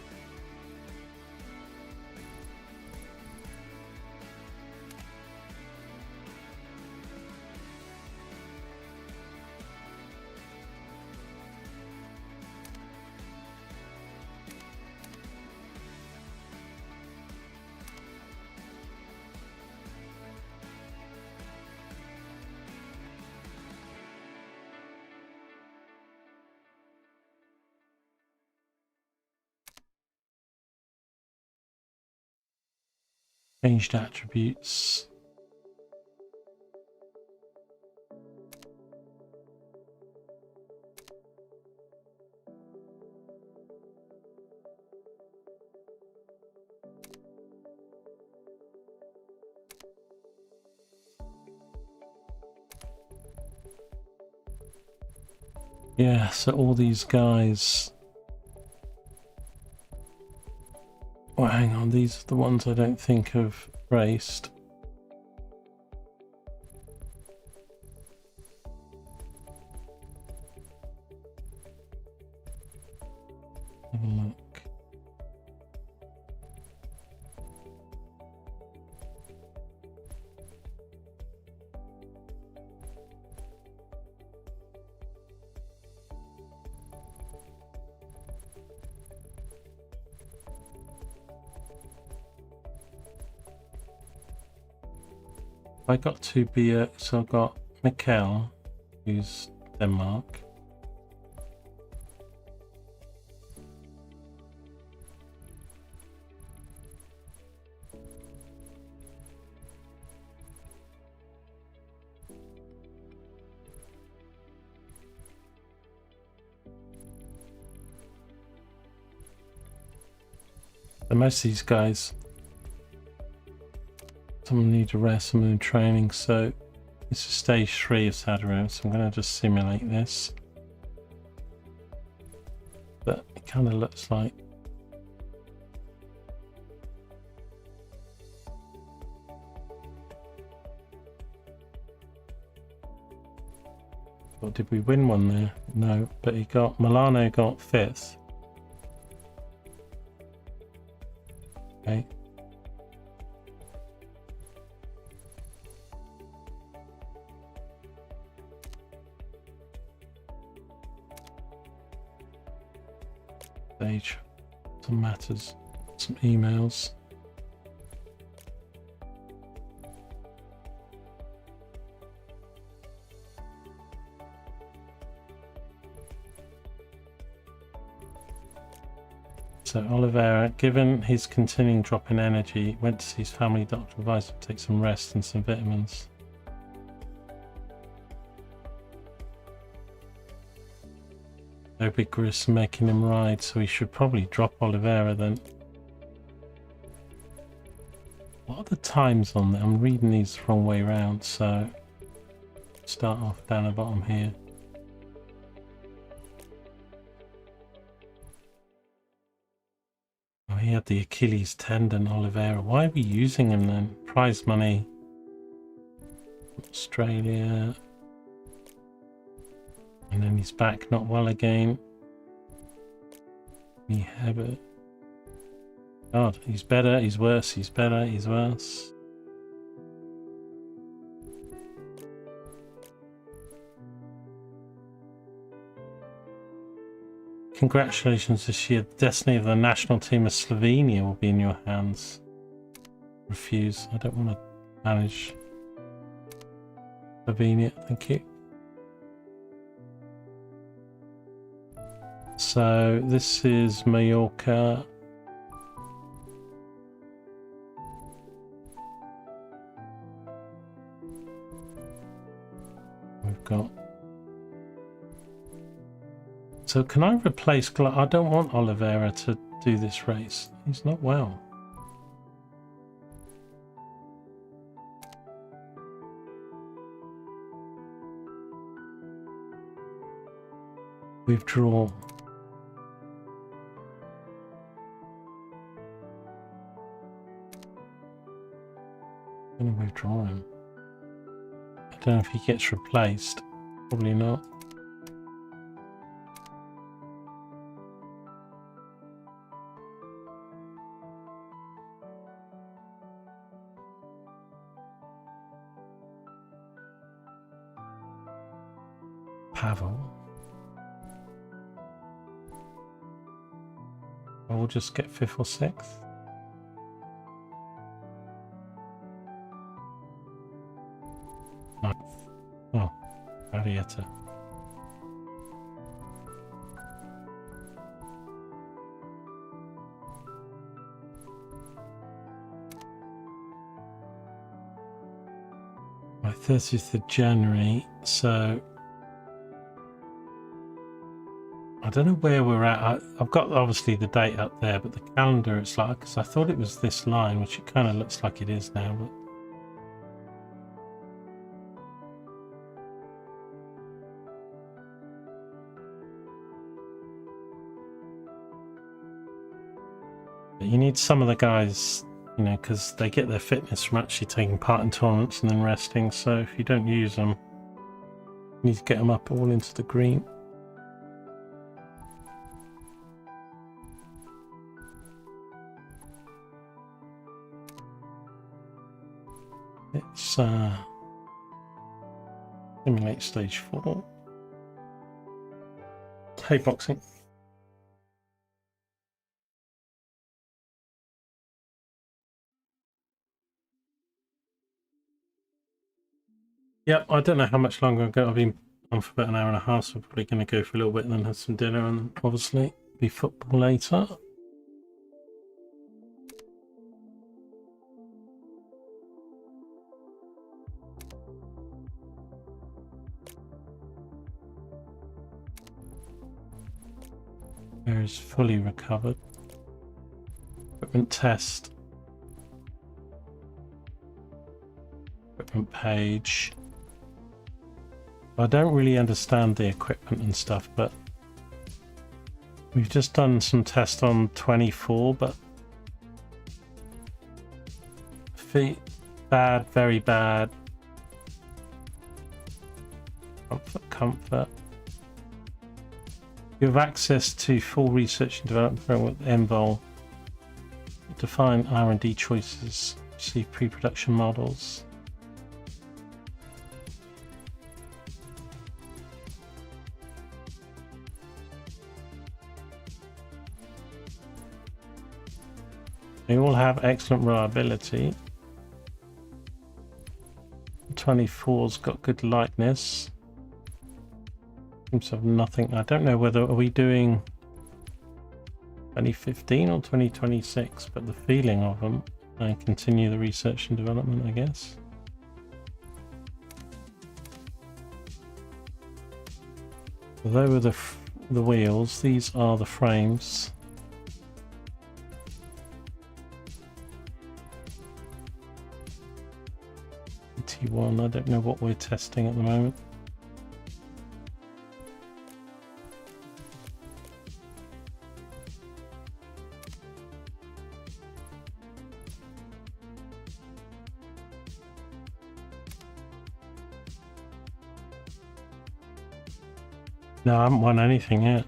Changed attributes. Yeah, so all these guys. Well, hang on, these are the ones I don't think have raced. Have a look. I got two beer, so I've got Mikkel, who's Denmark. And most of these guys, some of them need a rest, some of them training, so this is stage 3 of Saudi Arabi, so I'm going to just simulate this. But it kind of looks like well, did we win one there? No, but Milano got 5th. Okay. Stage. Some matters. Some emails. So Oliveira, given his continuing drop in energy, went to see his family doctor, advised him to take some rest and some vitamins. No big risk making him ride, so he should probably drop Oliveira then. What are the times on there? I'm reading these the wrong way around, so start off down the bottom here. Oh, he had the Achilles tendon, Oliveira. Why are we using him then? Prize money. Australia. And then he's back not well again. We have it. God, he's better, he's worse, he's better, he's worse. Congratulations this year. The destiny of the national team of Slovenia will be in your hands. Refuse. I don't want to manage Slovenia, thank you. So this is Mallorca. We've got. So can I replace? I don't want Oliveira to do this race. He's not well. Withdraw. I'm going to withdraw him. don't know if he gets replaced. Probably not. Pavel. I will just get 5th or 6th. Ninth. Oh, Arietta. Right, 30th of January, so I don't know where we're at. I've got obviously the date up there, but the calendar, it's like, because I thought it was this line, which it kind of looks like it is now. But you need some of the guys, you know, because they get their fitness from actually taking part in tournaments and then resting. So if you don't use them, you need to get them up all into the green. It's simulate stage 4. Hey, boxing. Yep, I don't know how much longer I've got. I've been on for about an hour and a half, so I'm probably going to go for a little bit and then have some dinner and obviously be football later. There is fully recovered. Equipment test. Equipment page. I don't really understand the equipment and stuff, but we've just done some tests on 24, but feet bad, very bad. Comfort. You have access to full research and development framework Envol. Define R&D choices. See pre-production models. They all have excellent reliability. 24's got good lightness. Seems to have nothing. I don't know whether are we doing 2015 or 2026, but the feeling of them, and continue the research and development, I guess. Although with the wheels, these are the frames. T1, I don't know what we're testing at the moment. No, I haven't won anything yet.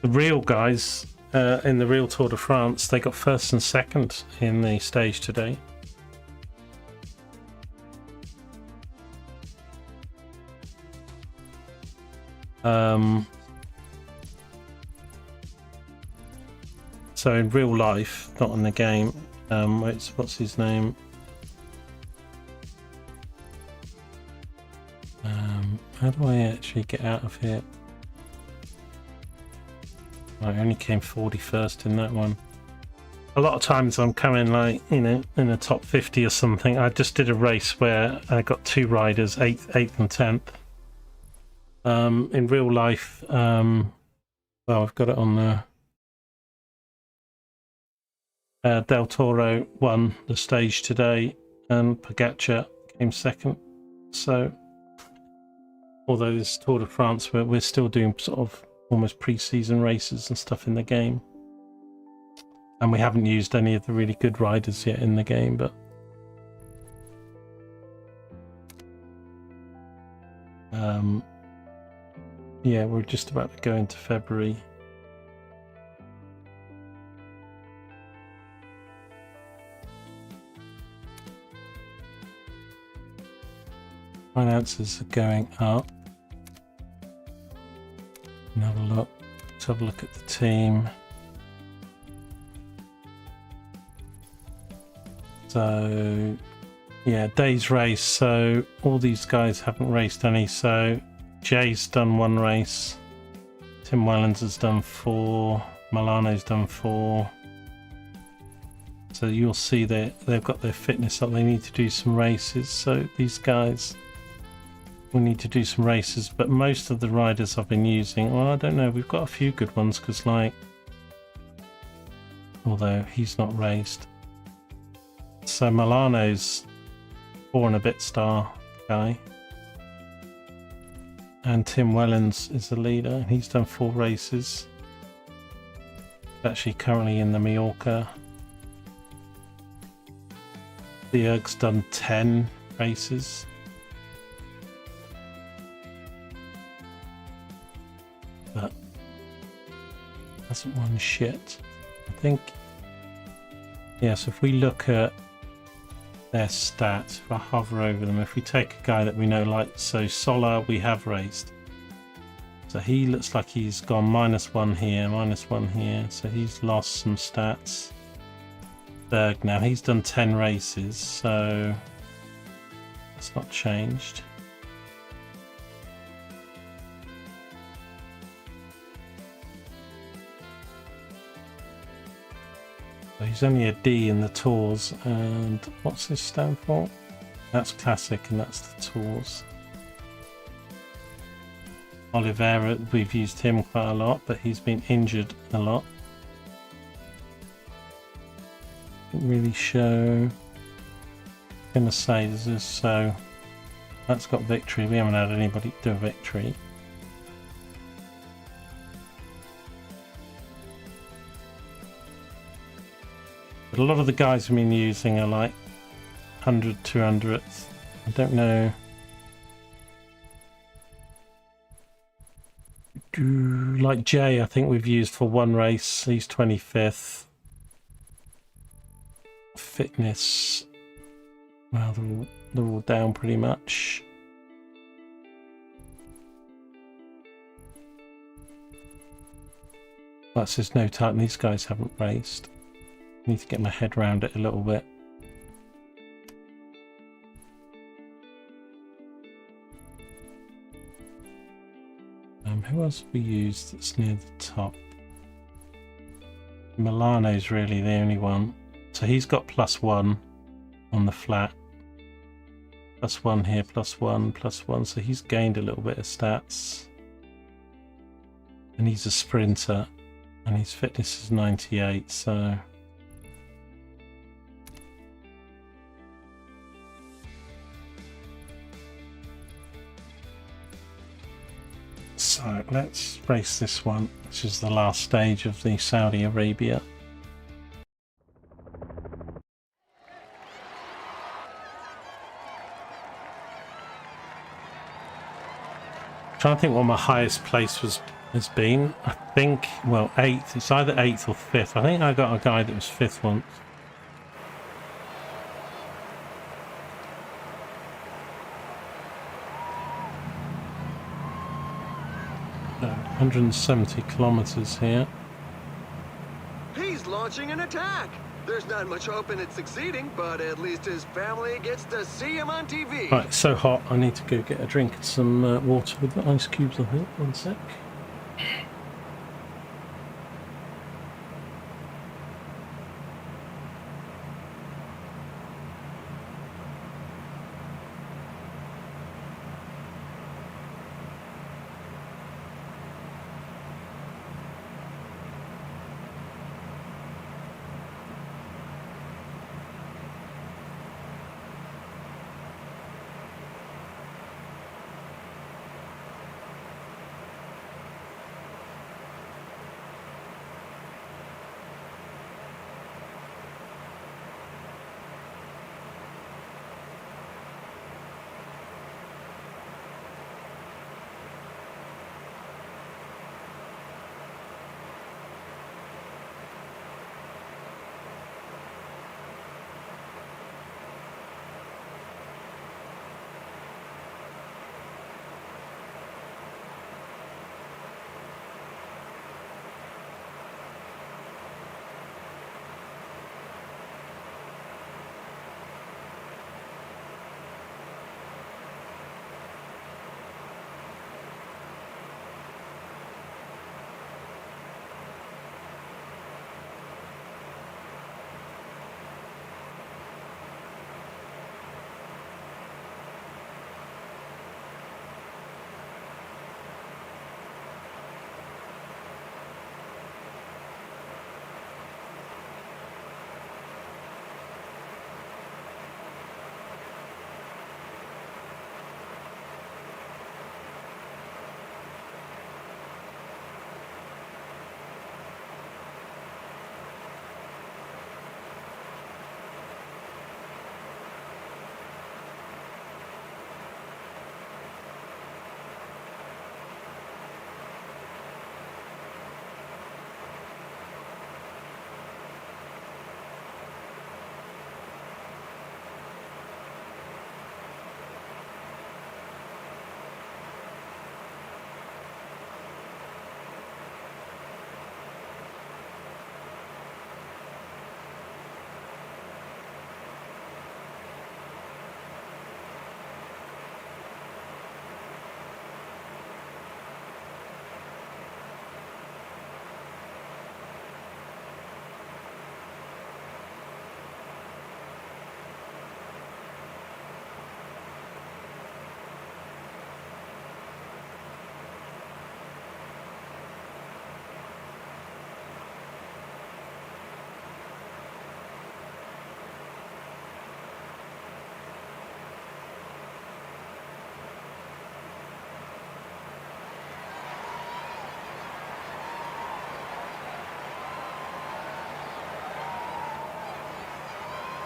The real guys in the real Tour de France, they got first and second in the stage today. So in real life, not in the game, what's his name? How do I actually get out of here? I only came 41st in that one. A lot of times I'm coming like, you know, in the top 50 or something. I just did a race where I got 2 riders, 8th and 10th. In real life, well, I've got it on there. Del Toro won the stage today and Pogacar came second. So although this Tour de France, we're still doing sort of almost pre-season races and stuff in the game, and we haven't used any of the really good riders yet in the game, but Yeah, we're just about to go into February. Finances are going up. Have a look. Let's have a look at the team. So yeah, days race. So all these guys haven't raced any. So Jay's done 1 race. Tim Wellens has done 4. Milano's done 4. So you'll see that they've got their fitness up. They need to do some races. So these guys we need to do some races, but most of the riders I've been using, well, I don't know, we've got a few good ones because, like, although he's not raced. So Milano's 4 and a bit star guy, and Tim Wellens is the leader. He's done 4 races. Actually, currently in the Mallorca. Diog's done 10 races. But hasn't won shit. I think, yes, if we look at their stats, if I hover over them, if we take a guy that we know, like, so Solar we have raced, so he looks like he's gone -1 here, -1 here, so he's lost some stats. Berg now, he's done 10 races, so it's not changed. So he's only a D in the Tours, and what's this stand for? That's Classic, and that's the Tours. Oliveira, we've used him quite a lot, but he's been injured a lot. Didn't really show. Gonna say this, so that's got victory. We haven't had anybody do a victory. But a lot of the guys we've been using are like 100, 200th. I don't know. Like Jay, I think we've used for 1 race. He's 25th. Fitness. Well, they're all down pretty much. That says no time. These guys haven't raced. Need to get my head around it a little bit. Who else have we used that's near the top? Milano's really the only one. So he's got +1 on the flat. +1 here, +1, +1. So he's gained a little bit of stats. And he's a sprinter. And his fitness is 98, so... So let's race this one, which is the last stage of the Saudi Arabia. I'm trying to think what my highest place has been. I think, well, 8th. It's either 8th or 5th. I think I got a guy that was 5th once. 170 kilometers here. He's launching an attack. There's not much hope in it succeeding, but at least his family gets to see him on TV. Right, it's so hot. I need to go get a drink and some water with the ice cubes, I think. One sec.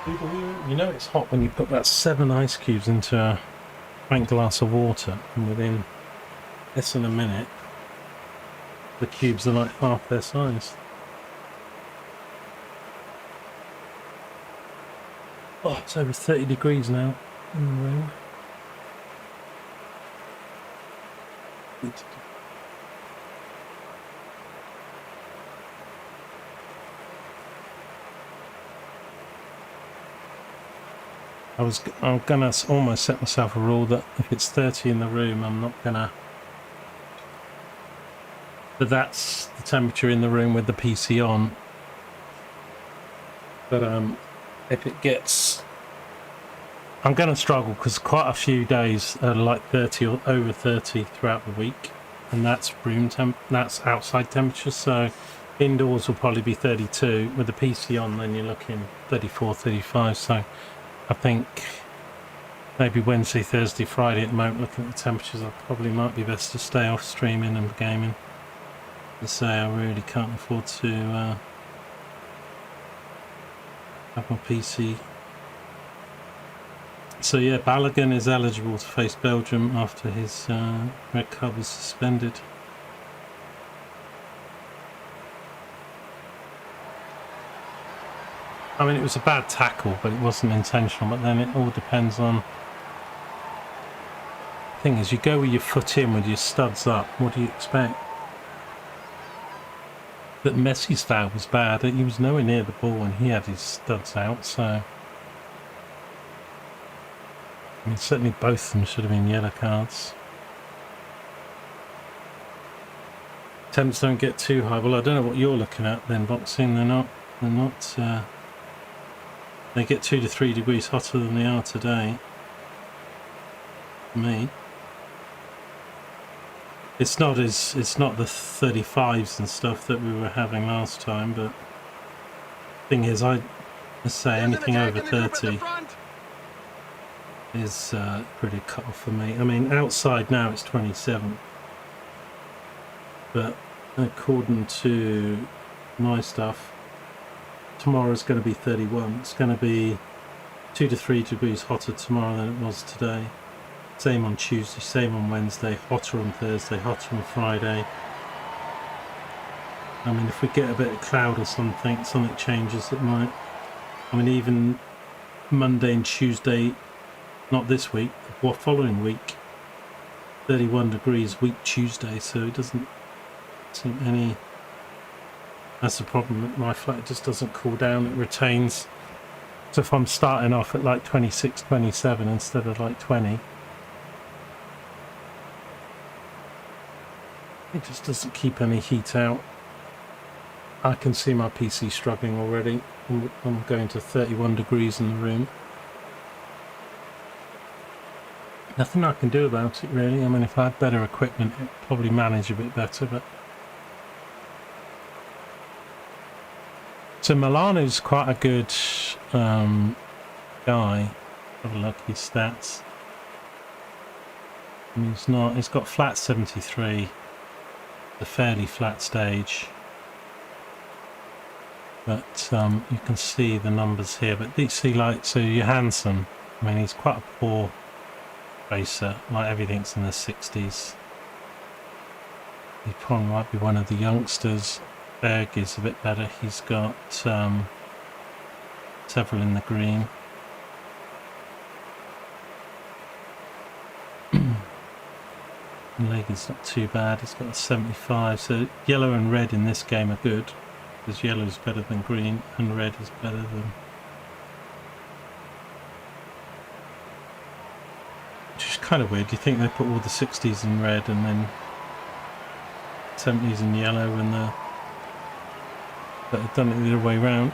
You know it's hot when you put about 7 ice cubes into a pint glass of water, and within less than a minute, the cubes are like half their size. Oh, it's over 30 degrees now in the room. I'm gonna almost set myself a rule that if it's 30 in the room, I'm not gonna. But that's the temperature in the room with the PC on. But if it gets, I'm gonna struggle because quite a few days are like 30 or over 30 throughout the week, and that's that's outside temperature. So indoors will probably be 32 with the PC on. Then you're looking 34, 35. So I think maybe Wednesday, Thursday, Friday at the moment, looking at the temperatures, I probably might be best to stay off streaming and gaming. To say I really can't afford to have my PC. So yeah, Balogun is eligible to face Belgium after his red card was suspended. I mean, it was a bad tackle, but it wasn't intentional. But then it all depends on. The thing is, you go with your foot in with your studs up. What do you expect? But Messi's foul was bad. He was nowhere near the ball when he had his studs out. So, I mean, certainly both of them should have been yellow cards. Temps don't get too high. Well, I don't know what you're looking at then, boxing. They're not. They get 2 to 3 degrees hotter than they are today. For me, it's not the 35s and stuff that we were having last time. But thing is, let's say anything over 30 is pretty cut off for me. I mean, outside now it's 27, but according to my stuff, tomorrow's going to be 31. It's going to be 2 to 3 degrees hotter tomorrow than it was today. Same on Tuesday, same on Wednesday, hotter on Thursday, hotter on Friday. I mean, if we get a bit of cloud or something changes, it might. I mean, even Monday and Tuesday, not this week, the following week, 31 degrees week Tuesday, so it doesn't seem any. That's the problem. My flat just doesn't cool down. It retains. So if I'm starting off at like 26, 27 instead of like 20, it just doesn't keep any heat out. I can see my PC struggling already. I'm going to 31 degrees in the room. Nothing I can do about it really. I mean, if I had better equipment, it'd probably manage a bit better, but. So Milano's quite a good guy. Have a look at his stats. And he's got flat 73, a fairly flat stage. But you can see the numbers here. But you see, like, so Johansson, I mean, he's quite a poor racer. Like, everything's in the 60s. He probably might be one of the youngsters. Berg is a bit better. He's got several in the green. Leg is not too bad. He's got a 75. So yellow and red in this game are good, because yellow is better than green and red is better than. Which is kind of weird. You think they put all the 60s in red and then 70s in yellow, and the. But I've done it the other way round.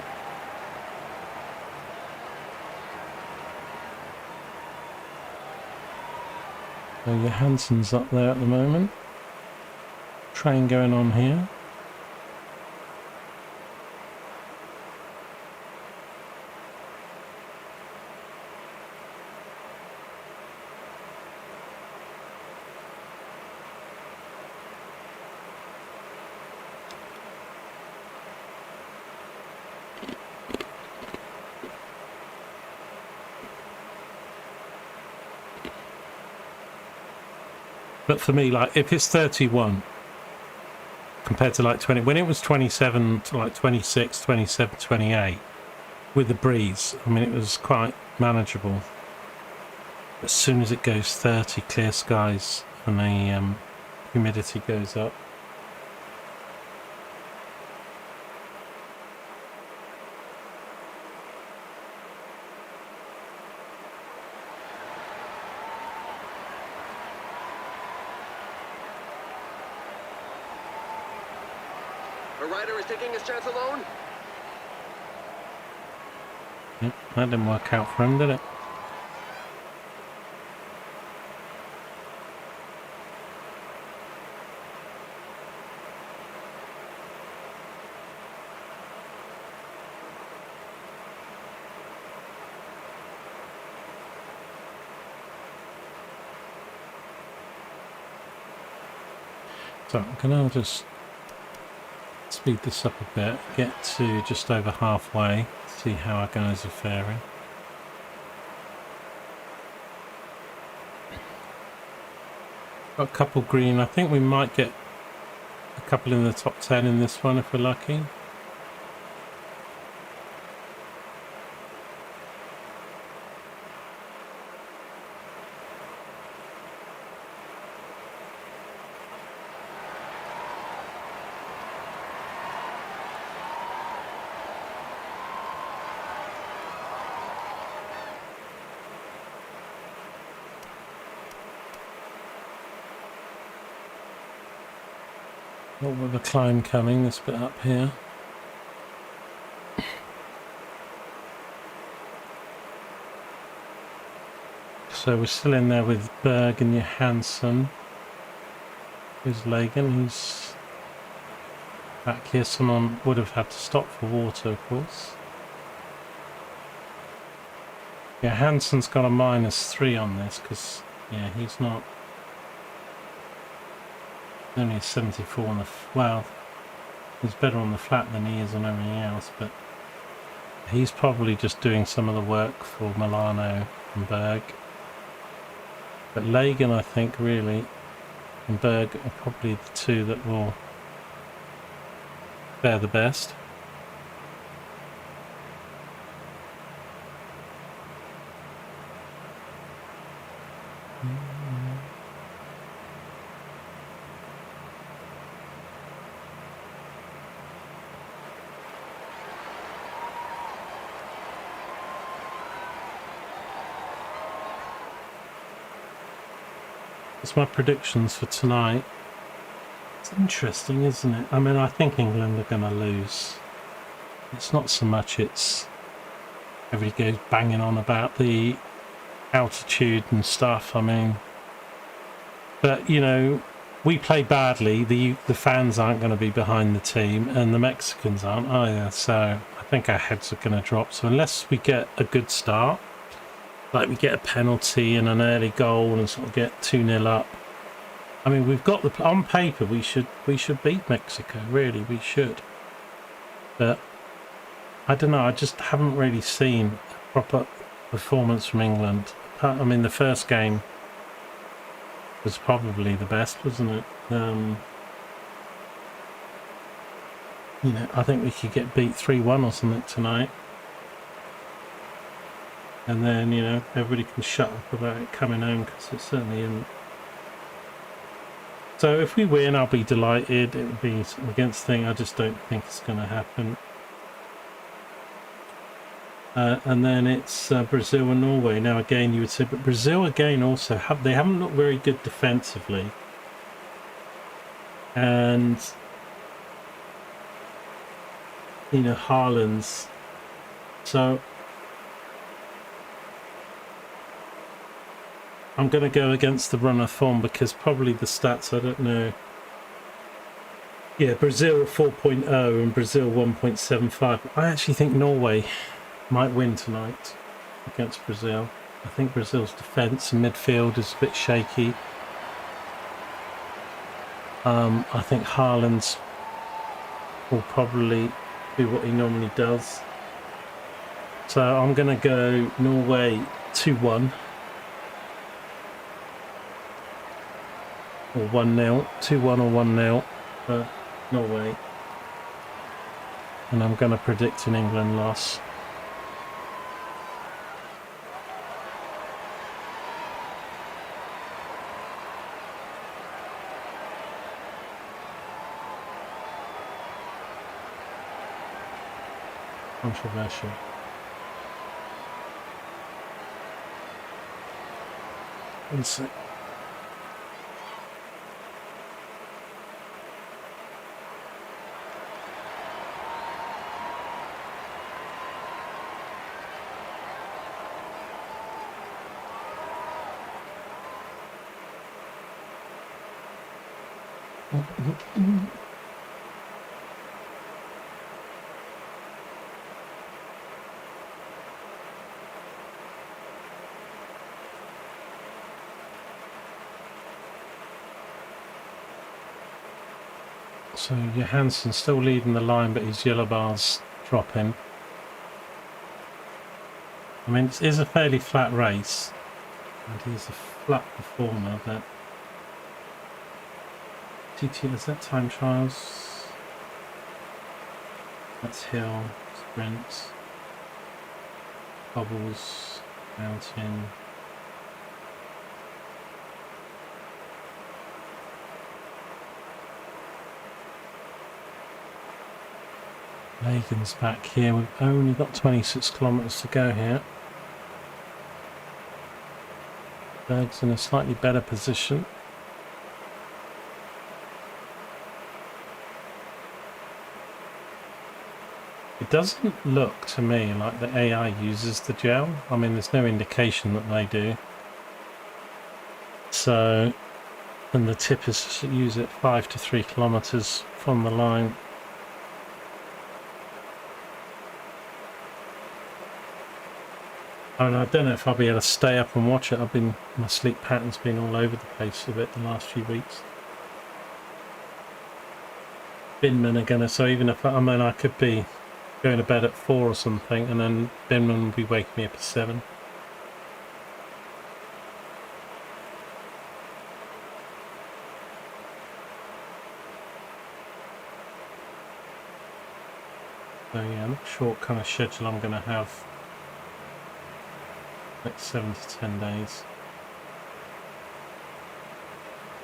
So Johansson's up there at the moment. Train going on here. But for me, like, if it's 31 compared to like 20, when it was 27 to like 26, 27, 28 with the breeze, I mean, it was quite manageable. As soon as it goes 30, clear skies, and the humidity goes up. A rider is taking his chance alone. Yep, that didn't work out for him, did it? So I'm gonna just speed this up a bit, get to just over halfway, see how our guys are faring. Got a couple green. I think we might get a couple in the top 10 in this one if we're lucky. Not with the climb coming, this bit up here. So we're still in there with Berg and Johansson. Here's Lagan, he's back here. Someone would have had to stop for water, of course. Johansson's got a -3 on this because, yeah, he's not. Only a 74 on the, well, he's better on the flat than he is on everything else, but he's probably just doing some of the work for Milano and Berg. But Lagan, I think, really, and Berg are probably the two that will fare the best. That's my predictions for tonight. It's interesting, isn't it? I mean, I think England are going to lose. It's not so much it's everybody goes banging on about the altitude and stuff. I mean, but you know, we play badly. The fans aren't going to be behind the team, and the Mexicans aren't either. So I think our heads are going to drop. So unless we get a good start, like we get a penalty and an early goal and sort of get 2-0 up. I mean, we've got the, on paper we should beat Mexico, really, we should. But I don't know, I just haven't really seen a proper performance from England. I mean, the first game was probably the best, wasn't it? You know, I think we could get beat 3-1 or something tonight. And then, you know, everybody can shut up about it coming home, because it certainly isn't. So if we win, I'll be delighted. It would be against thing. I just don't think it's going to happen. And then it's Brazil and Norway. Now again, you would say, but Brazil again also they haven't looked very good defensively. And you know, Haaland's. So I'm going to go against the run of form, because probably the stats, I don't know. Yeah, Brazil 4.0 and Brazil 1.75. I actually think Norway might win tonight against Brazil. I think Brazil's defence and midfield is a bit shaky. I think Haaland will probably do what he normally does. So I'm going to go Norway 2-1. or 1-0, 2-1 or 1-0 for Norway. And I'm going to predict an England loss. Controversial. One sec. So Johansson's still leading the line, but his yellow bar's dropping. I mean, it is a fairly flat race, and he's a flat performer, but TT, is that time trials? That's hill, sprints, bubbles, mountain. Lagan's back here. We've only got 26 kilometres to go here. Berg's in a slightly better position. It doesn't look to me like the AI uses the gel. I mean, there's no indication that they do. So, and the tip is to use it 5 to 3 kilometres from the line. I don't know if I'll be able to stay up and watch it. My sleep pattern's been all over the place a bit the last few weeks. Binman are gonna, so even if I could be going to bed at 4 or something, and then Binman will be waking me up at 7. So yeah, I'm not sure what kind of schedule I'm gonna have. Next 7 to 10 days.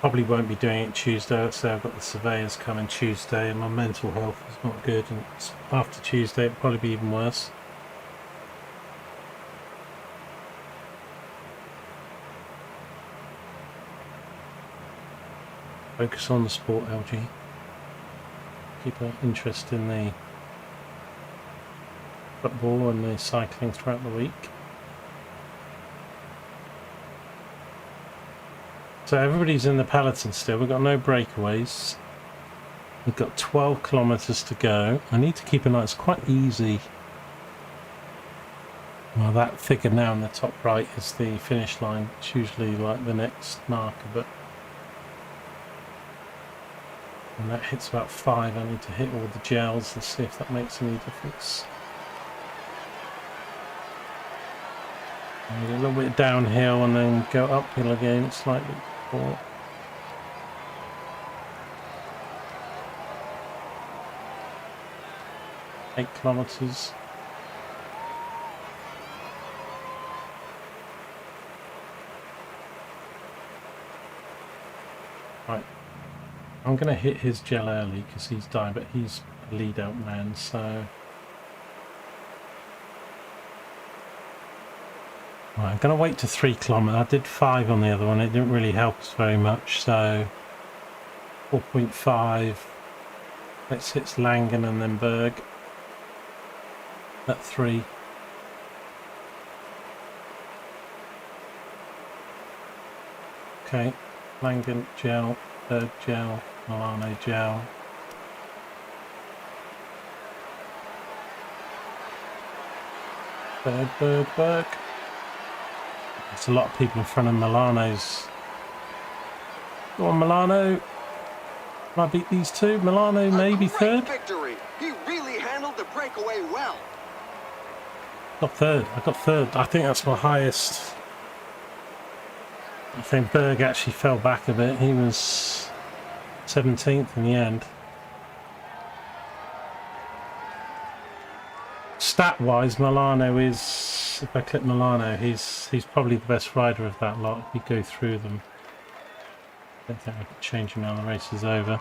Probably won't be doing it Tuesday. So I've got the surveyors coming Tuesday, and my mental health is not good. And after Tuesday, it'll probably be even worse. Focus on the sport, LG. Keep an interest in the football and the cycling throughout the week. So everybody's in the peloton still. We've got no breakaways. We've got 12 kilometres to go. I need to keep an eye. It's quite easy. Well, that figure now in the top right is the finish line. It's usually like the next marker, but when that hits about 5, I need to hit all the gels and see if that makes any difference. A little bit downhill and then go uphill again slightly. 8 kilometres. Right, I'm going to hit his gel early because he's dying, but he's a lead out man, so right, I'm going to wait to 3 kilometres. I did 5 on the other one. It didn't really help us very much. So 4.5. Let's hit Langen and then Berg at 3. Okay, Langen gel, Berg gel, Milano gel. Berg. There's a lot of people in front of Milano's. Go on, Milano. Can I beat these two? Milano maybe third. Victory. He really handled the breakaway well. Got third. I got third. I think that's my highest I think Berg actually fell back a bit. He was 17th in the end. Stat-wise, Milano is, if I click Milano, he's probably the best rider of that lot if you go through them. I don't think I could change him now the race is over.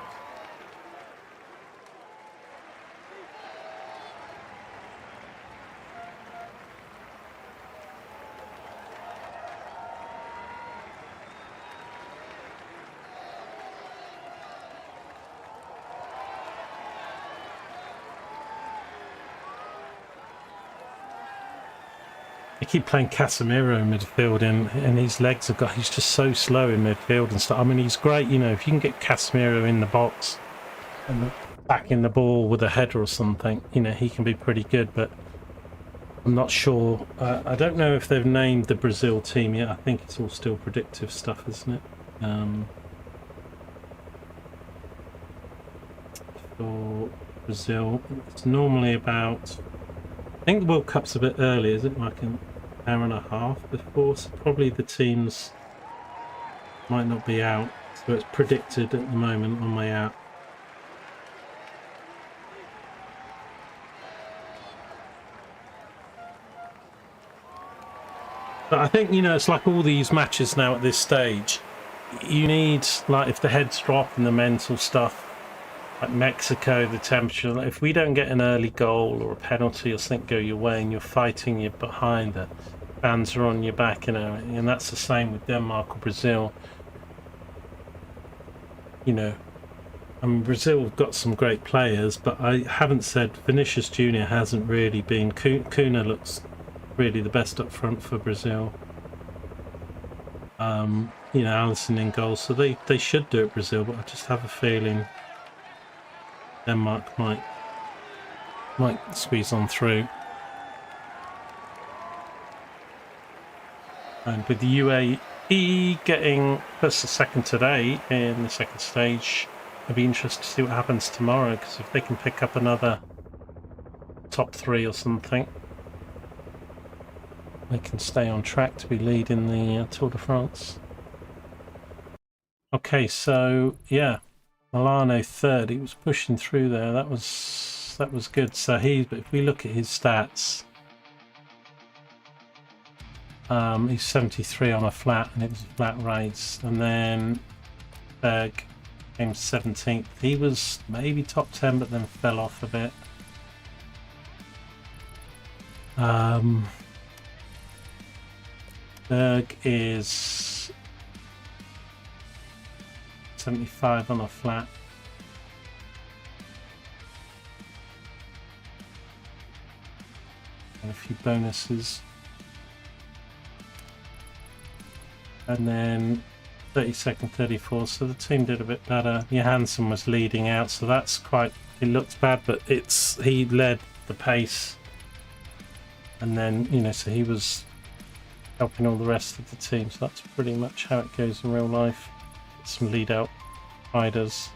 They keep playing Casemiro in midfield, and his legs have got. He's just so slow in midfield and stuff. I mean, he's great. You know, if you can get Casemiro in the box and back in the ball with a header or something, you know, he can be pretty good. But I'm not sure. I don't know if they've named the Brazil team yet. I think it's all still predictive stuff, isn't it? For Brazil, it's normally about. I think the World Cup's a bit early, is it? Like an hour and a half before, so probably the teams might not be out. So it's predicted at the moment on my app. But I think, you know, it's like all these matches now at this stage. You need, like, if the heads drop and the mental stuff, like Mexico, the temperature, like if we don't get an early goal or a penalty or something go your way and you're fighting, you're behind, the fans are on your back, you know, and that's the same with Denmark or Brazil. You know, I mean, Brazil have got some great players, but I haven't said Vinicius Jr. hasn't really been. Kuna looks really the best up front for Brazil. You know, Alisson in goal, so they should do it, Brazil, but I just have a feeling Denmark might squeeze on through. And with the UAE getting first or second today in the second stage, I'd be interested to see what happens tomorrow, because if they can pick up another top 3 or something, they can stay on track to be leading the Tour de France. Okay, so yeah, Milano third. He was pushing through there. That was good. So but if we look at his stats, he's 73 on a flat, and it was a flat race. And then Berg came 17th. He was maybe top 10, but then fell off a bit. Berg is 75 on a flat. And a few bonuses. And then 32nd, 34. So the team did a bit better. Johansson was leading out, so that's quite. It looks bad, but he led the pace. And then, you know, so he was helping all the rest of the team. So that's pretty much how it goes in real life. Some lead out riders.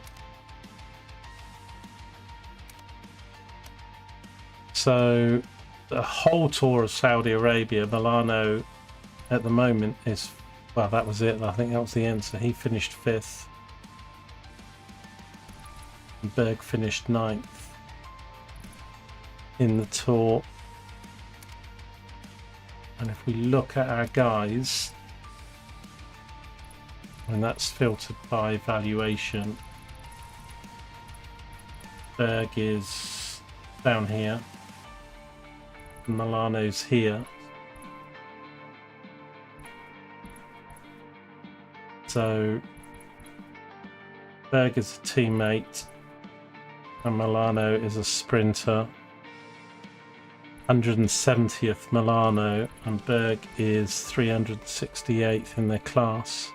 So the whole Tour of Saudi Arabia, Milano at the moment is, well, that was it. I think that was the end. So he finished 5th. And Berg finished 9th in the Tour. And if we look at our guys, and that's filtered by valuation, Berg is down here, Milano's here. So Berg is a teammate and Milano is a sprinter. 170th Milano, and Berg is 368th in their class.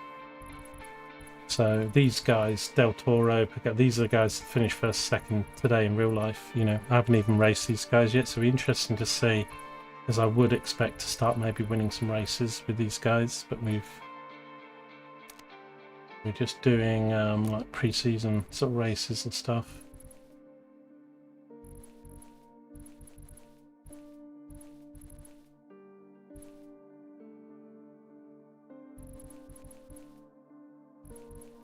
So these guys, Del Toro, these are the guys that finished first, second today in real life. You know, I haven't even raced these guys yet, so it'll be interesting to see, as I would expect to start maybe winning some races with these guys, but we're just doing like pre-season sort of races and stuff.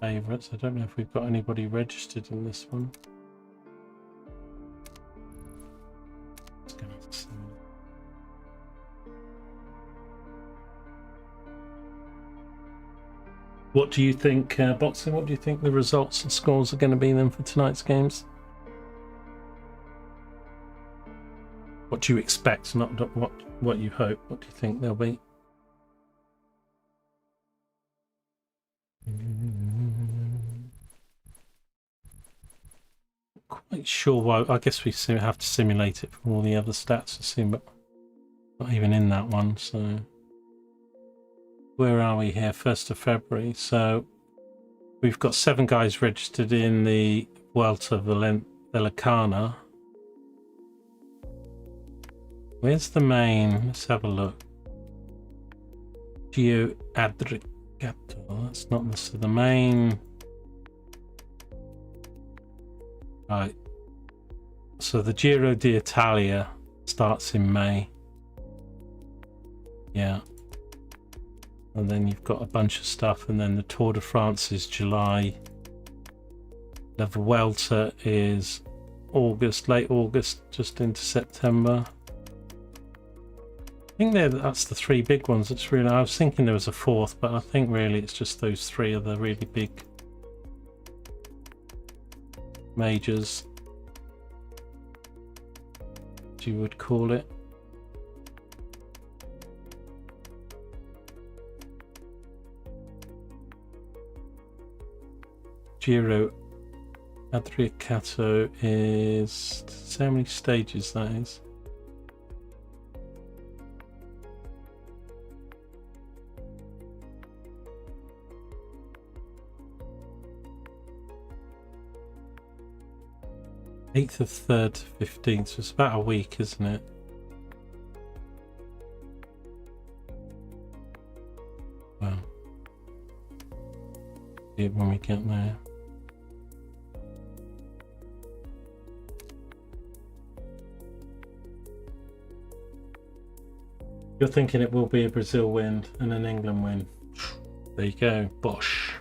favourites. I don't know if we've got anybody registered in this one. Let's go to see. What do you think, Boxing? What do you think the results and scores are going to be then for tonight's games? What do you expect, not what you hope? What do you think they'll be? Quite sure. Well, I guess we have to simulate it from all the other stats to see, but not even in that one. So where are we here? 1st of February. So we've got 7 guys registered in the Vuelta Velicana. Where's the main? Let's have a look. Gio Adrigato. That's not the main. Right. So the Giro d'Italia starts in May. Yeah. And then you've got a bunch of stuff, and then the Tour de France is July. The Vuelta is August, late August, just into September. I think that's the 3 big ones. It's really, I was thinking there was a 4th, but I think really it's just those 3 are the really big majors, as you would call it. Giro Adriacato is, how many stages that is? Eighth of 3rd to 15th, so it's about a week, isn't it? Well, see it when we get there. You're thinking it will be a Brazil win and an England win. There you go, Bosh.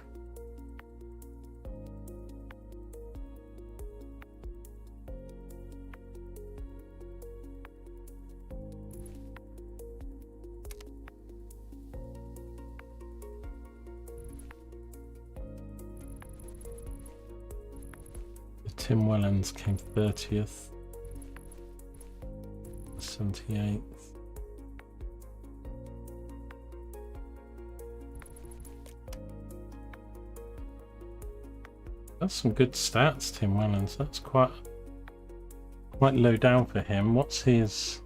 Tim Wellens came 30th, 78th. That's some good stats, Tim Wellens. That's quite low down for him. What's his?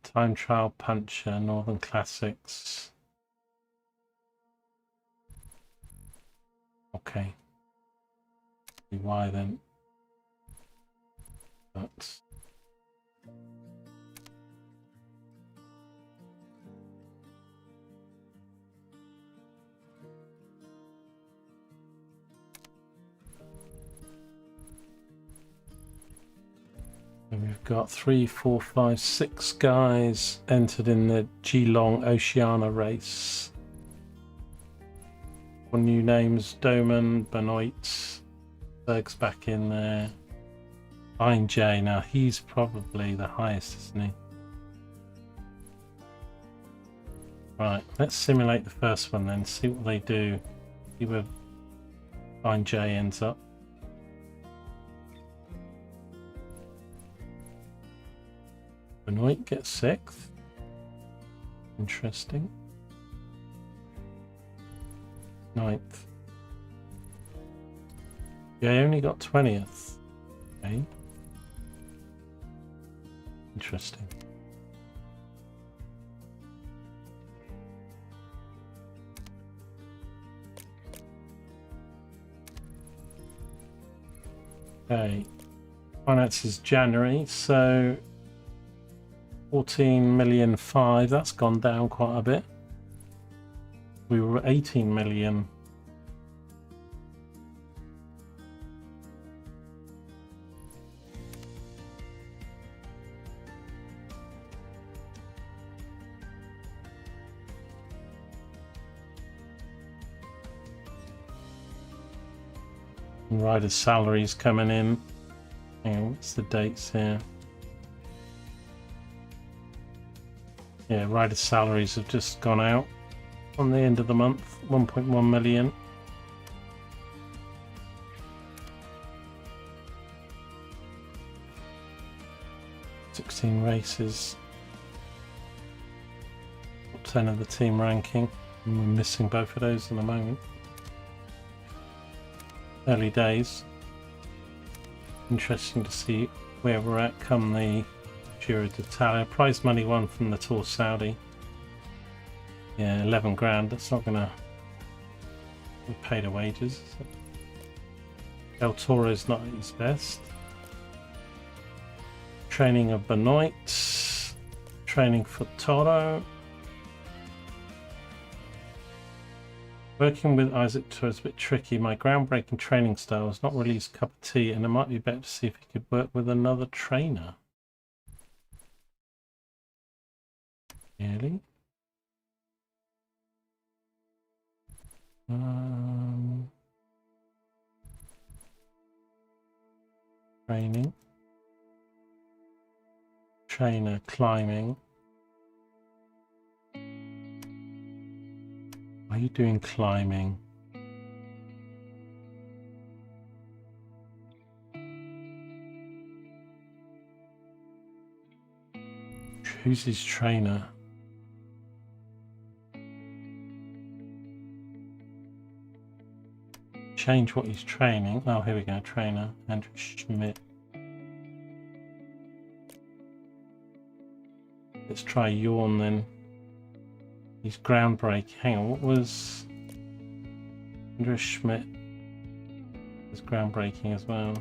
Time Trial Puncher, Northern Classics. Okay. Why then? But we've got 3, 4, 5, 6 guys entered in the Geelong Oceania race. 4 new names: Doman, Benoit, Berg's back in there. Fine J, now he's probably the highest, isn't he? Right, let's simulate the first one then, see what they do. See where Fine J ends up. Benoit gets 6th. Interesting. 9th. Yeah, I only got 20th. Okay. Interesting. Okay. Finance is January, so 14,000,005. That's gone down quite a bit. We were at 18 million. And riders' salaries coming in. Hang on, what's the dates here? Yeah, riders' salaries have just gone out on the end of the month, 1.1 million. (16 races). Top 10 of the team ranking. And we're missing both of those at the moment. Early days. Interesting to see where we're at come the Giro d'Italia. Prize money won from the Tour of Saudi. Yeah, 11 grand. That's not gonna pay the wages. El Toro's not at his best. Training of Benoit. Training for Toro. Working with Isaac Tour is a bit tricky. My groundbreaking training style is not really his cup of tea, and it might be better to see if he could work with another trainer. Really? Training. Trainer climbing. Why are you doing climbing? Who's his trainer? Change what he's training. Oh, here we go. Trainer Andrew Schmidt. Let's try Yawn then. He's groundbreaking. Hang on, what was Andrew Schmidt? Is groundbreaking as well.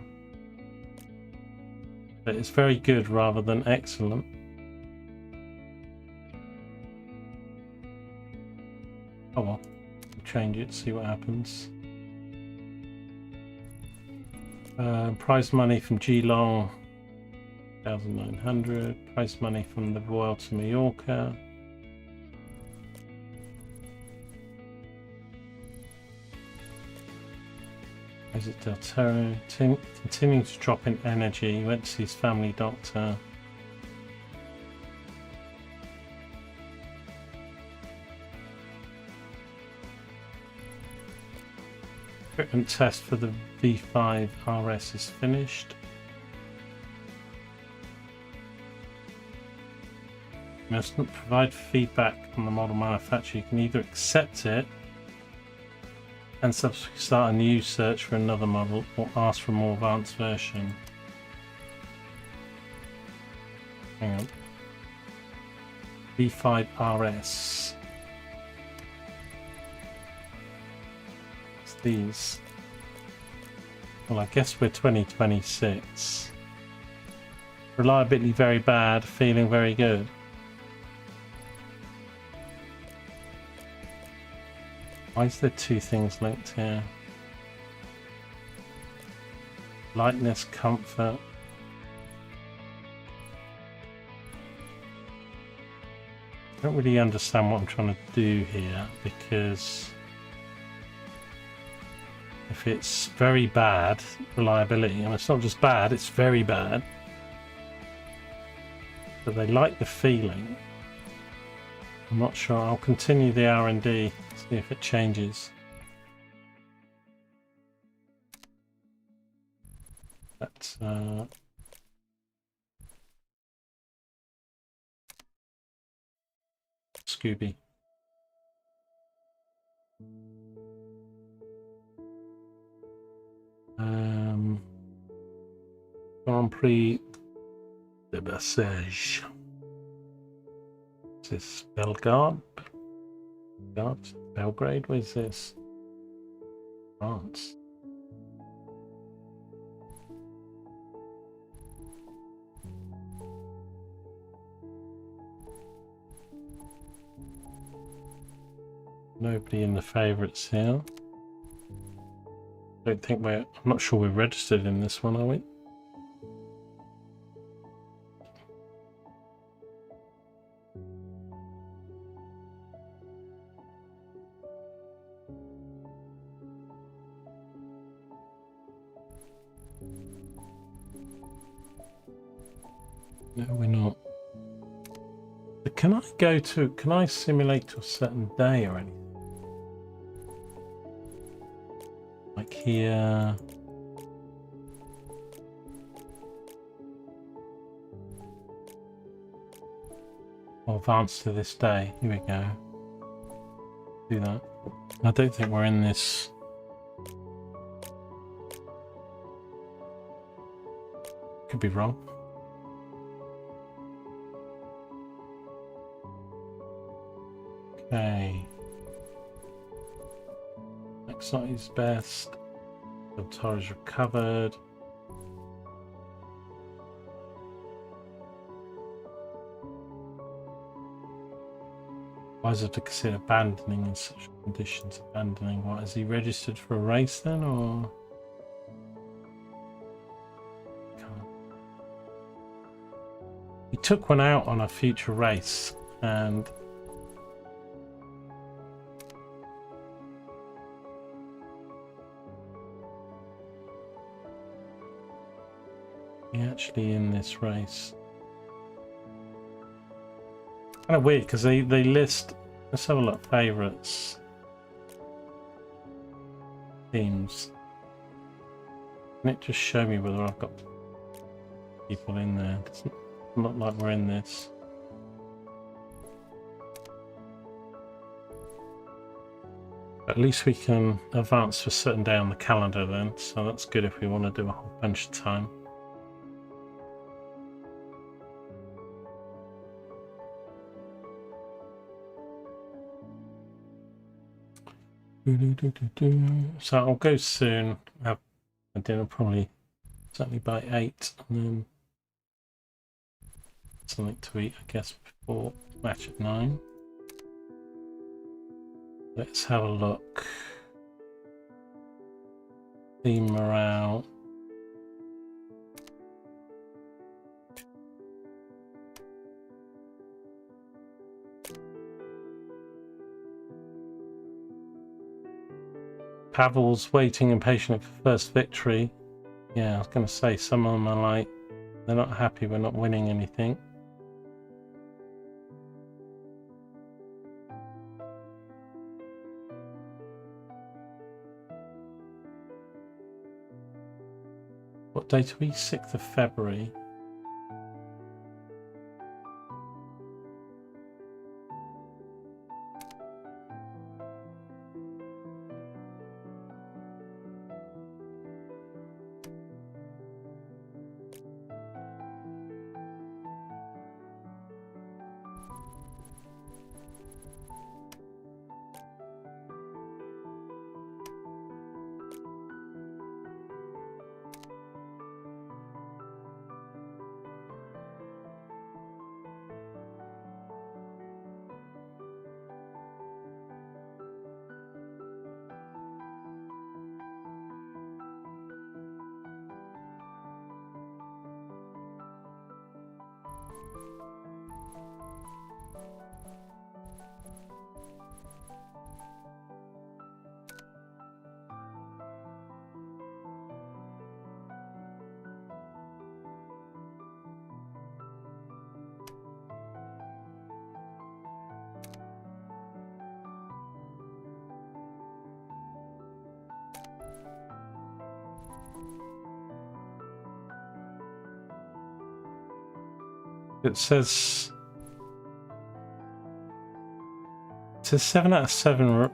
But it's very good rather than excellent. Oh well, change it, see what happens. Prize money from Geelong, 1,900. Prize money from the Royal to Mallorca. Isaac Del Toro, continuing to drop in energy. He went to see his family doctor. Recruitment test for the V5 RS is finished. You must provide feedback on the model manufacturer. You can either accept it and subsequently start a new search for another model, or ask for a more advanced version. Hang on. V5 RS. These. Well, I guess we're 2026. Reliability very bad, feeling very good. Why is there two things linked here? Lightness, comfort. I don't really understand what I'm trying to do here, because if it's very bad reliability, and it's not just bad, it's very bad, but they like the feeling, I'm not sure. I'll continue the R&D, see if it changes. That's Scooby. Grand Prix de Bessèges. Is this Belgrade? Belgrade? What is this? France. Nobody in the favourites here. Don't think I'm not sure we're registered in this one, are we? No, we're not. But can I simulate to a certain day or anything? Like here. I'll advance to this day. Here we go. Do that. I don't think we're in this. Could be wrong. Okay. Exotic is best. The tire is recovered. Wiser to consider abandoning in such conditions. Abandoning what? Is he registered for a race then, or? He took one out on a future race, and he actually in this race. Kind of weird because they list. Let's have a look. Favorites, teams. Can it just show me whether I've got people in there? It's not like we're in this. At least we can advance for a certain day on the calendar then, so that's good if we want to do a whole bunch of time. So I'll go soon. Have a dinner probably certainly by 8, and then something to eat, I guess, before match at 9. Let's have a look. Team morale. Pavel's waiting impatient for first victory. Yeah, I was going to say some of them are like, they're not happy we're not winning anything. What date are we? 6th of February. It says 7 out of 7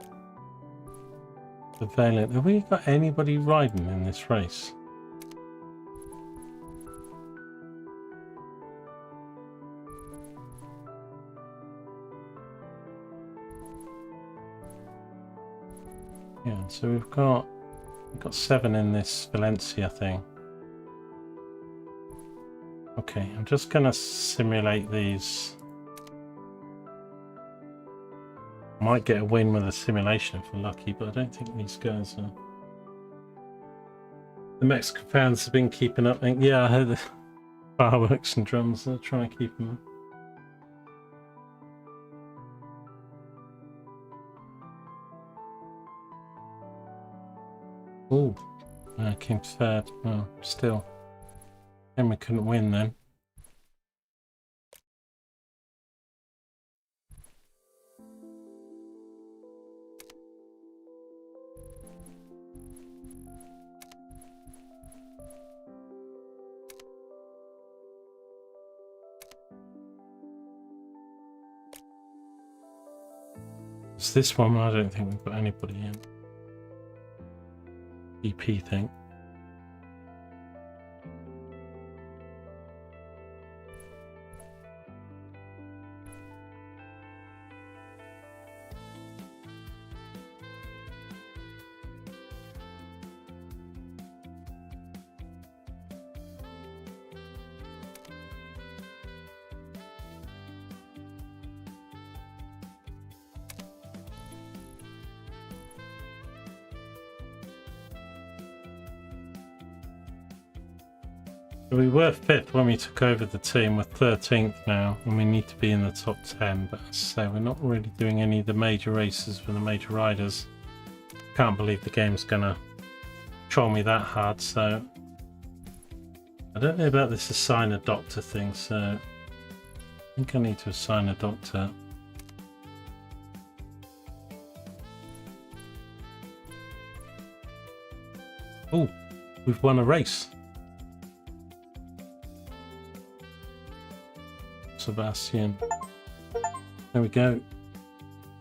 prevalent. Have we got anybody riding in this race? Yeah, so we've got 7 in this Valencia thing. Okay, I'm just going to simulate these Might get a win with a simulation if we're lucky, but I don't think these guys are. The Mexican fans have been keeping up. Yeah, I heard the fireworks and drums. They're trying to keep them. Oh, came third. Oh, still. And we couldn't win then. It's this one. I don't think we've got anybody in. EP thing. We were 5th when we took over the team. We're 13th now, and we need to be in the top 10. But as I say, we're not really doing any of the major races for the major riders. Can't believe the game's gonna troll me that hard. So I don't know about this assign a doctor thing. So I think I need to assign a doctor. Oh, we've won a race. Sebastian. There we go.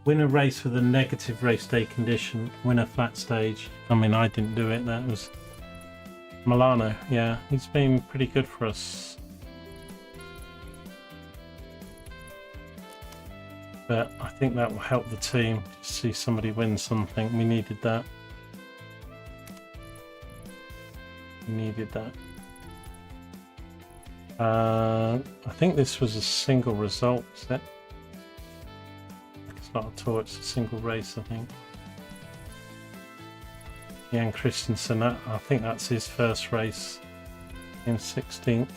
Win a race with a negative race day condition. Win a flat stage. I mean, I didn't do it. That was Milano. Yeah, he's been pretty good for us. But I think that will help the team to see somebody win something. We needed that. We needed that. I think this was a single result, is it? It's not a tour, it's a single race, I think. Jan Christensen, I think that's his first race in 16th.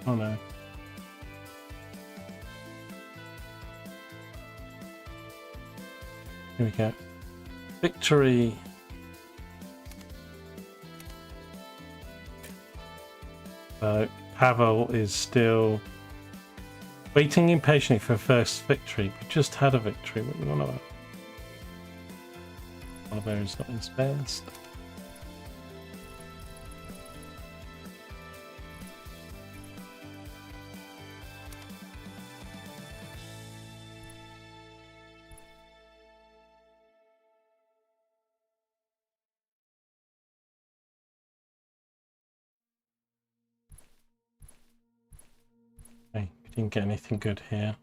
Oh no. Here we go. Victory! Pavel is still waiting impatiently for first victory. We just had a victory. What do you want about? Oliver is not his best. Didn't get anything good here.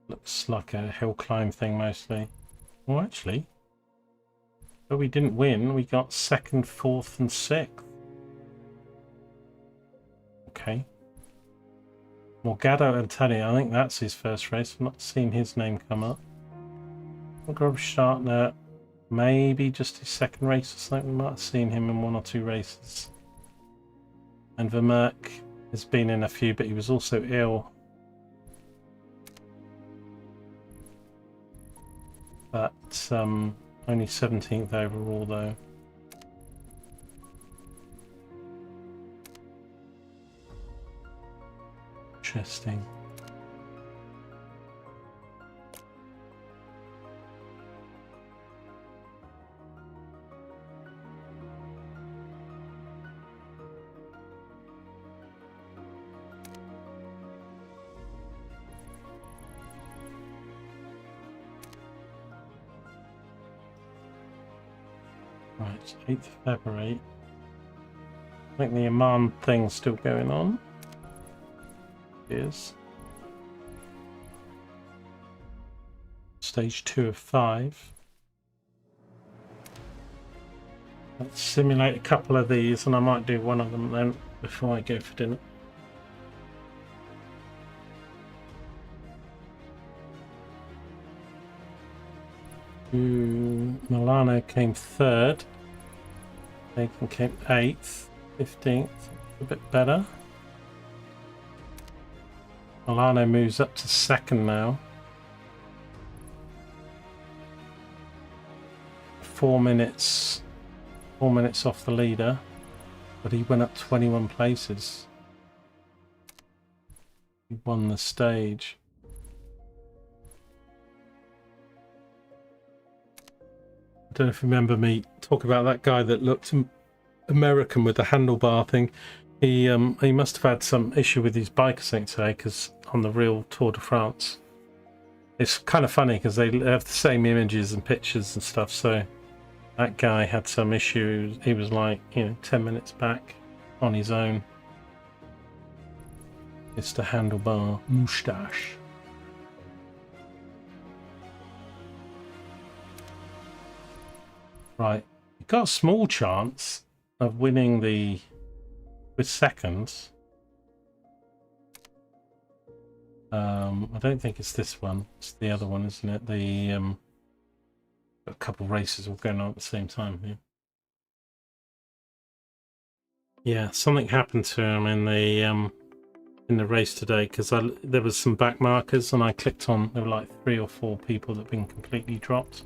Looks like a hill climb thing mostly. Well, actually, but we didn't win. We got 2nd, 4th, and 6th. Okay. Morgado Antonio, I think that's his first race. I've not seen his name come up. Grob Shartner, maybe just his 2nd race or something. We might have seen him in 1 or 2 races. And Vermerk has been in a few, but he was also ill. But only 17th overall, though. Interesting. Right, 8th of February. I think the Amman thing's still going on. It is. Stage 2 of 5. Let's simulate a couple of these, and I might do one of them then before I go for dinner. Milano came 3rd. Bacon came 8th. 15th. A bit better. Milano moves up to 2nd now. 4 minutes. 4 minutes off the leader, but he went up 21 places. He won the stage. I don't know if you remember me talking about that guy that looked American with the handlebar thing. He must have had some issue with his bike, I think, today, because on the real Tour de France, it's kind of funny because they have the same images and pictures and stuff. So that guy had some issues. He was like, 10 minutes back on his own. It's the handlebar moustache. Right, you've got a small chance of winning with seconds. I don't think it's this one. It's the other one, isn't it? A couple of races all going on at the same time here. Yeah, something happened to him in the race today, because there was some back markers and I clicked on, there were like 3 or 4 people that have been completely dropped.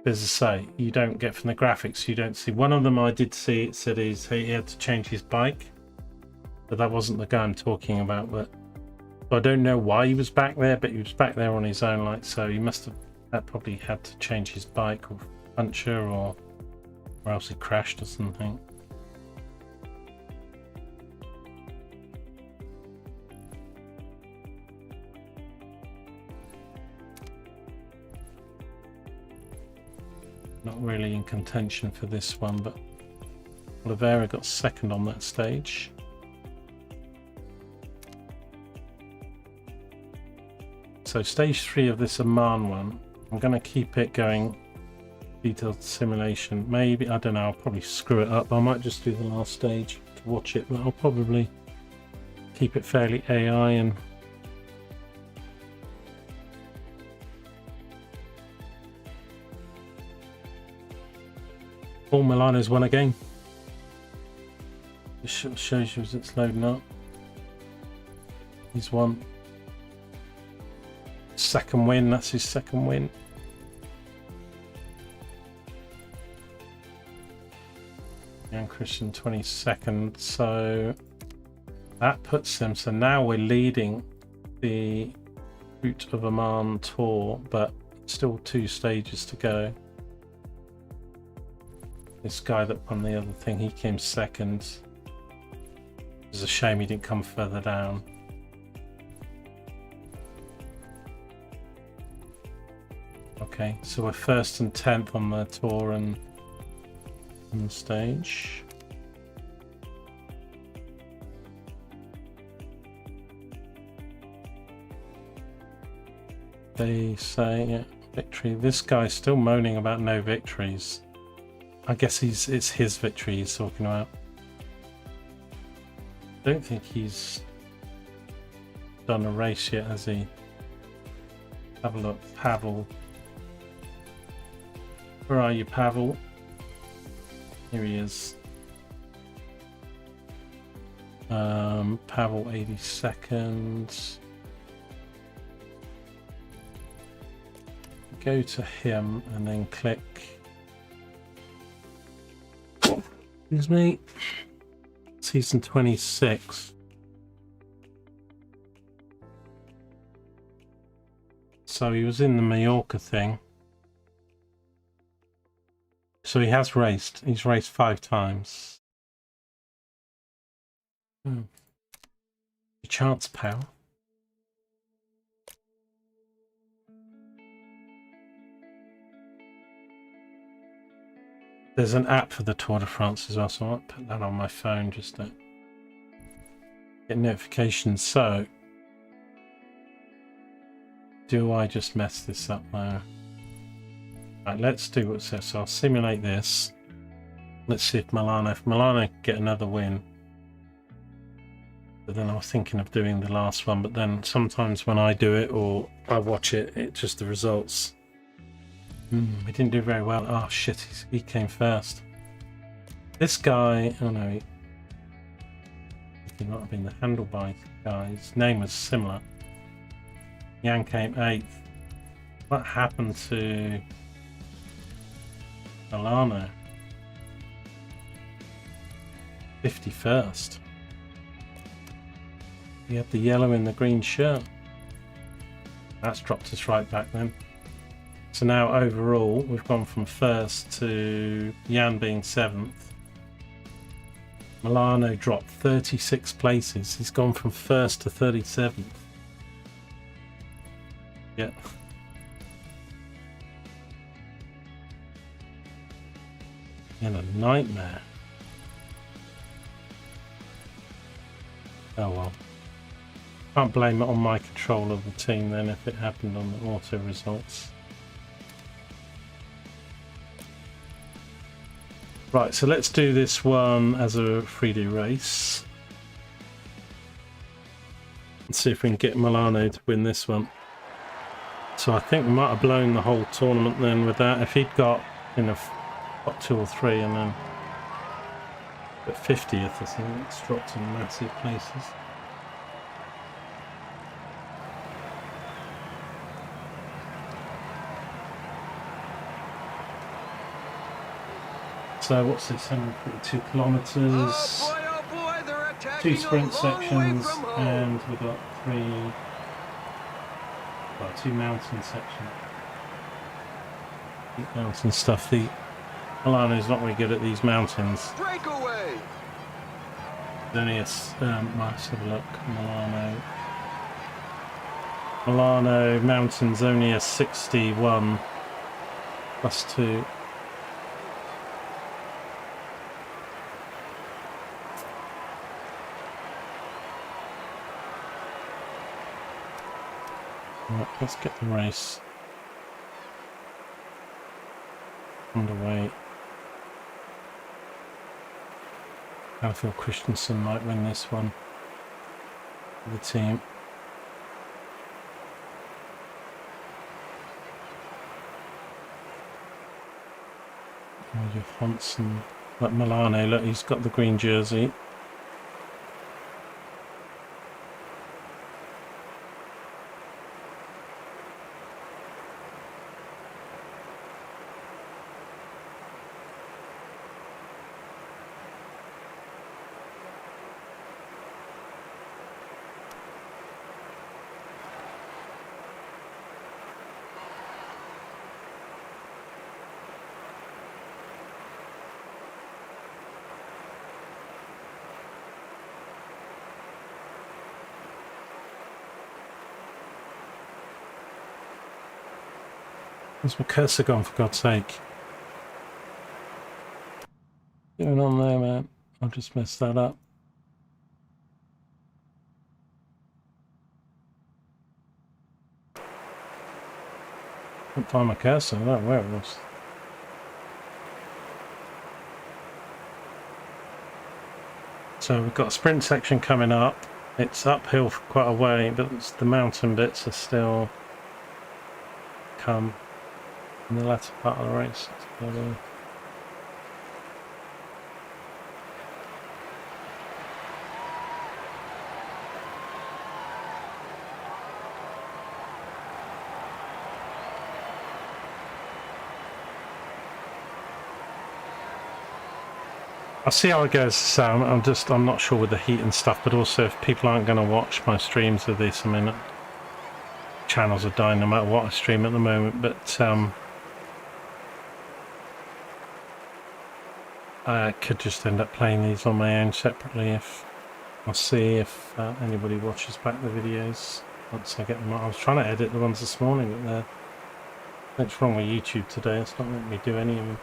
As I say, you don't get from the graphics, you don't see. One of them I did see, it said he had to change his bike, but that wasn't the guy I'm talking about. But I don't know why he was back there, but he was back there on his own, like, so he must have probably had to change his bike or puncture, or else he crashed or something. Not really in contention for this one, but Oliveira got 2nd on that stage. So stage 3 of this Amman one, I'm going to keep it going. Detailed simulation. Maybe, I don't know, I'll probably screw it up. I might just do the last stage to watch it, but I'll probably keep it fairly AI and all Milano's won again. It shows you as it's loading up. He's won. 2nd win, that's his 2nd win. And Christian 22nd, so that puts him, so now we're leading the Route of Amman Tour, but still 2 stages to go. This guy that won the other thing, he came 2nd. It's a shame he didn't come further down. Okay, so we're 1st and 10th on the tour and on the stage. They say, yeah, victory. This guy's still moaning about no victories. I guess it's his victory he's talking about. I don't think he's done a race yet, has he? Have a look, Pavel. Where are you, Pavel? Here he is. Pavel 82nd. Go to him and then click. Excuse me. Season 26. So he was in the Mallorca thing. So he has raced. He's raced 5 times. Your chance, pal. There's an app for the Tour de France as well, so I might put that on my phone just to get notifications. So, do I just mess this up now? Right, let's do what it says. So I'll simulate this. Let's see if Milano can get another win. But then I was thinking of doing the last one, but then sometimes when I do it or I watch it, it just the results. We didn't do very well. Oh shit, he came first. This guy, oh no, he might have been the handlebar guy. His name was similar. Jan came 8th. What happened to Milano? 51st. He had the yellow in the green shirt. That's dropped us right back then. So now overall we've gone from 1st to Jan being 7th. Milano dropped 36 places. He's gone from 1st to 37th. Yeah. And a nightmare. Oh well. Can't blame it on my control of the team then if it happened on the auto results. Right, so let's do this one as a 3D race. Let's see if we can get Milano to win this one. So I think we might have blown the whole tournament then with that. If he'd got, got 2 or 3 and then at 50th or something, it's dropped in massive places. So what's this, 142 kilometres, Oh boy, they're attacking 2 sprint a long way sections, from home. and we've got 2 mountain sections. Mountain stuff. The Milano's not very good at these mountains. Breakaway. There's only let's have a look. Milano mountains only a 61 plus 2. Right, let's get the race underway. I feel Christensen might win this one for the team. Johansson, like Milano, look, he's got the green jersey. Where's my cursor gone, for God's sake? What's going on there, man? I've just messed that up. Couldn't find my cursor. I don't know where it was. So we've got a sprint section coming up. It's uphill for quite a way, but the mountain bits are still come in the latter part of the race. I'll see how it goes. So I'm not sure with the heat and stuff, but also if people aren't going to watch my streams of this, I mean, channels are dying no matter what I stream at the moment, but I could just end up playing these on my own separately. If I'll see if anybody watches back the videos once I get them out. I was trying to edit the ones this morning, but what's wrong with YouTube today? It's not letting me do any of them.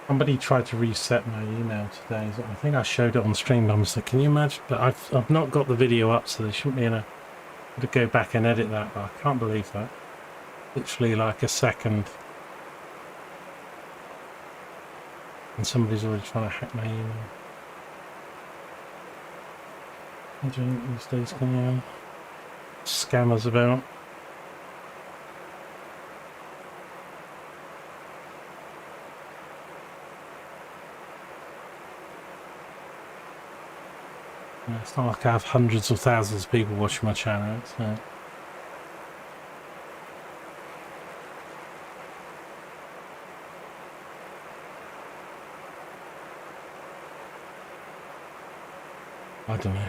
Somebody tried to reset my email today. I think I showed it on stream. I'm like, can you imagine? But I've not got the video up, so they shouldn't be able to go back and edit that. But I can't believe that. Literally like a second, and somebody's already trying to hack my email. I don't these days, can you? Scammers about. It's not like I have hundreds of thousands of people watching my channel, so. I don't know.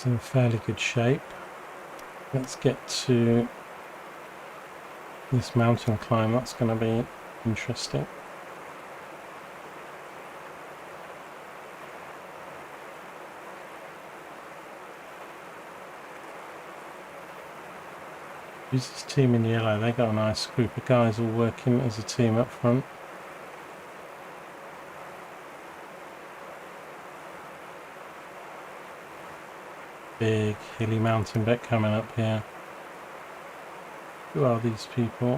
In fairly good shape. Let's get to this mountain climb. That's going to be interesting. Who's this team in yellow? They got a nice group of guys all working as a team up front. Big hilly mountain bit coming up here. Who are these people?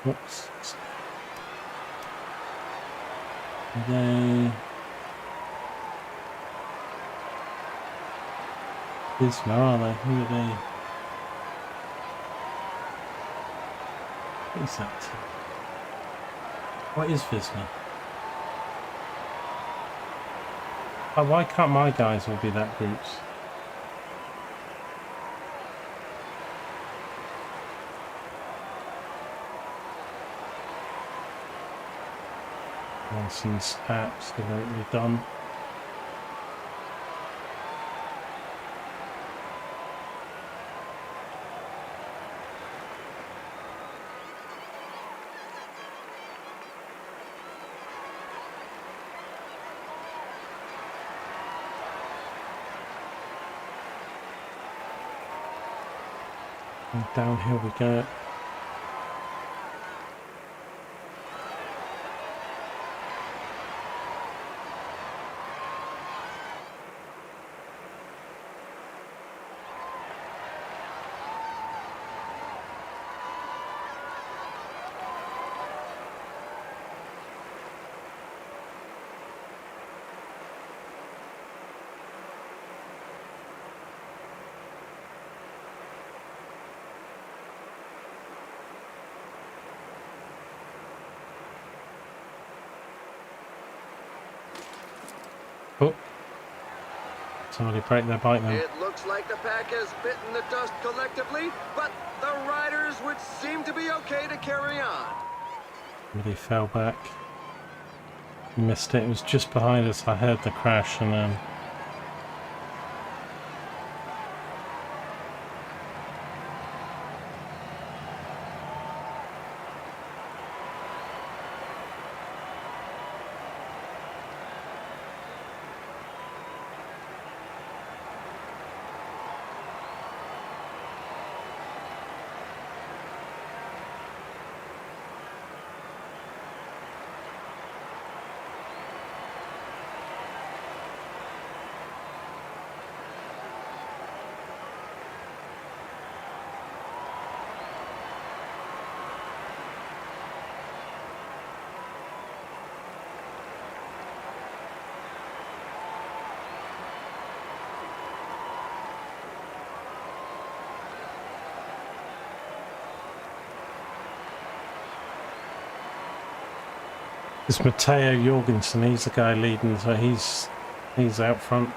Whoops. Are they... Visma, are they? Who are they? What is that? What is Visma? Why can't my guys all be that groups? Nonsense, absolutely done. And downhill we go. Oh, somebody break their bike now. It looks like the pack has bitten the dust collectively, but the riders would seem to be okay to carry on. Somebody fell back. Missed it. It was just behind us. I heard the crash and it's Matteo Jorgensen. He's the guy leading, so he's out front.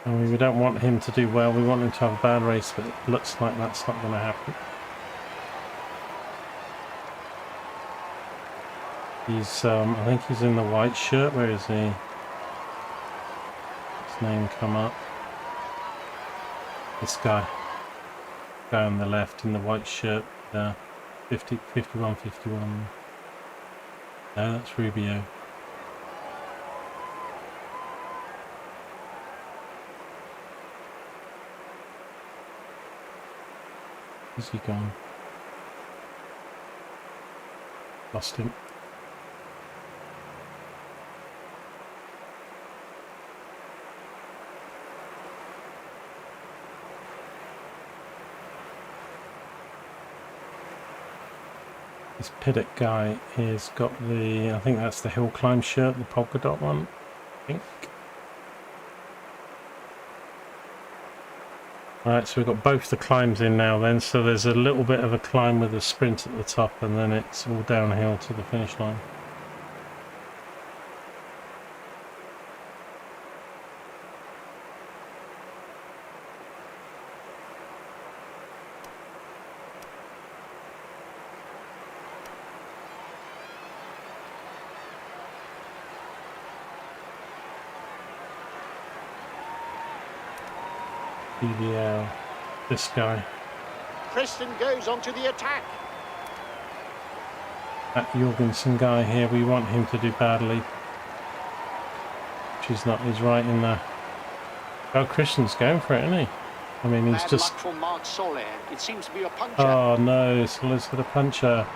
And we don't want him to do well. We want him to have a bad race, but it looks like that's not going to happen. He's, I think he's in the white shirt. Where is he? His name come up. This guy. Guy on the left in the white shirt. 51. No, that's Rubio. Where's he gone? Lost him. This Piddock guy has got the, I think that's the hill climb shirt, the polka dot one, I think. Alright, so we've got both the climbs in now then, so there's a little bit of a climb with a sprint at the top and then it's all downhill to the finish line. BBL, this guy. Preston goes onto the attack. That Jorgensen guy here, we want him to do badly. Which is not, he's right in there. Oh, Christian's going for it, isn't he? I mean, he's Bad just... luck for Mark Soler. It seems to be a puncher. Oh no, Soler's got a puncher.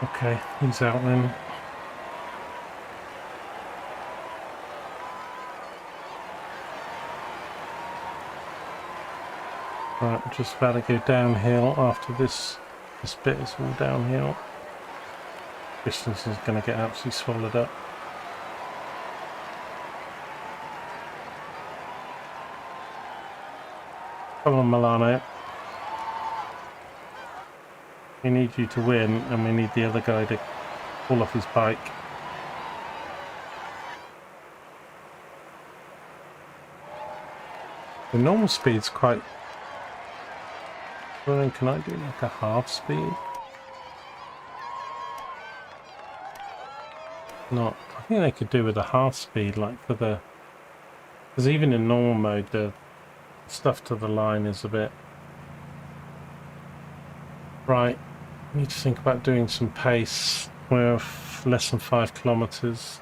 Okay, he's out then. Right, we're just about to go downhill after this bit is all downhill. Christensen's going to get absolutely swallowed up. Come on, Milano. We need you to win, and we need the other guy to fall off his bike. The normal speed's quite... Well, can I do like a half speed? Not. I think they could do with a half speed, like for the... Because even in normal mode, the stuff to the line is a bit... Right. I need to think about doing some pace. We're less than 5 kilometers.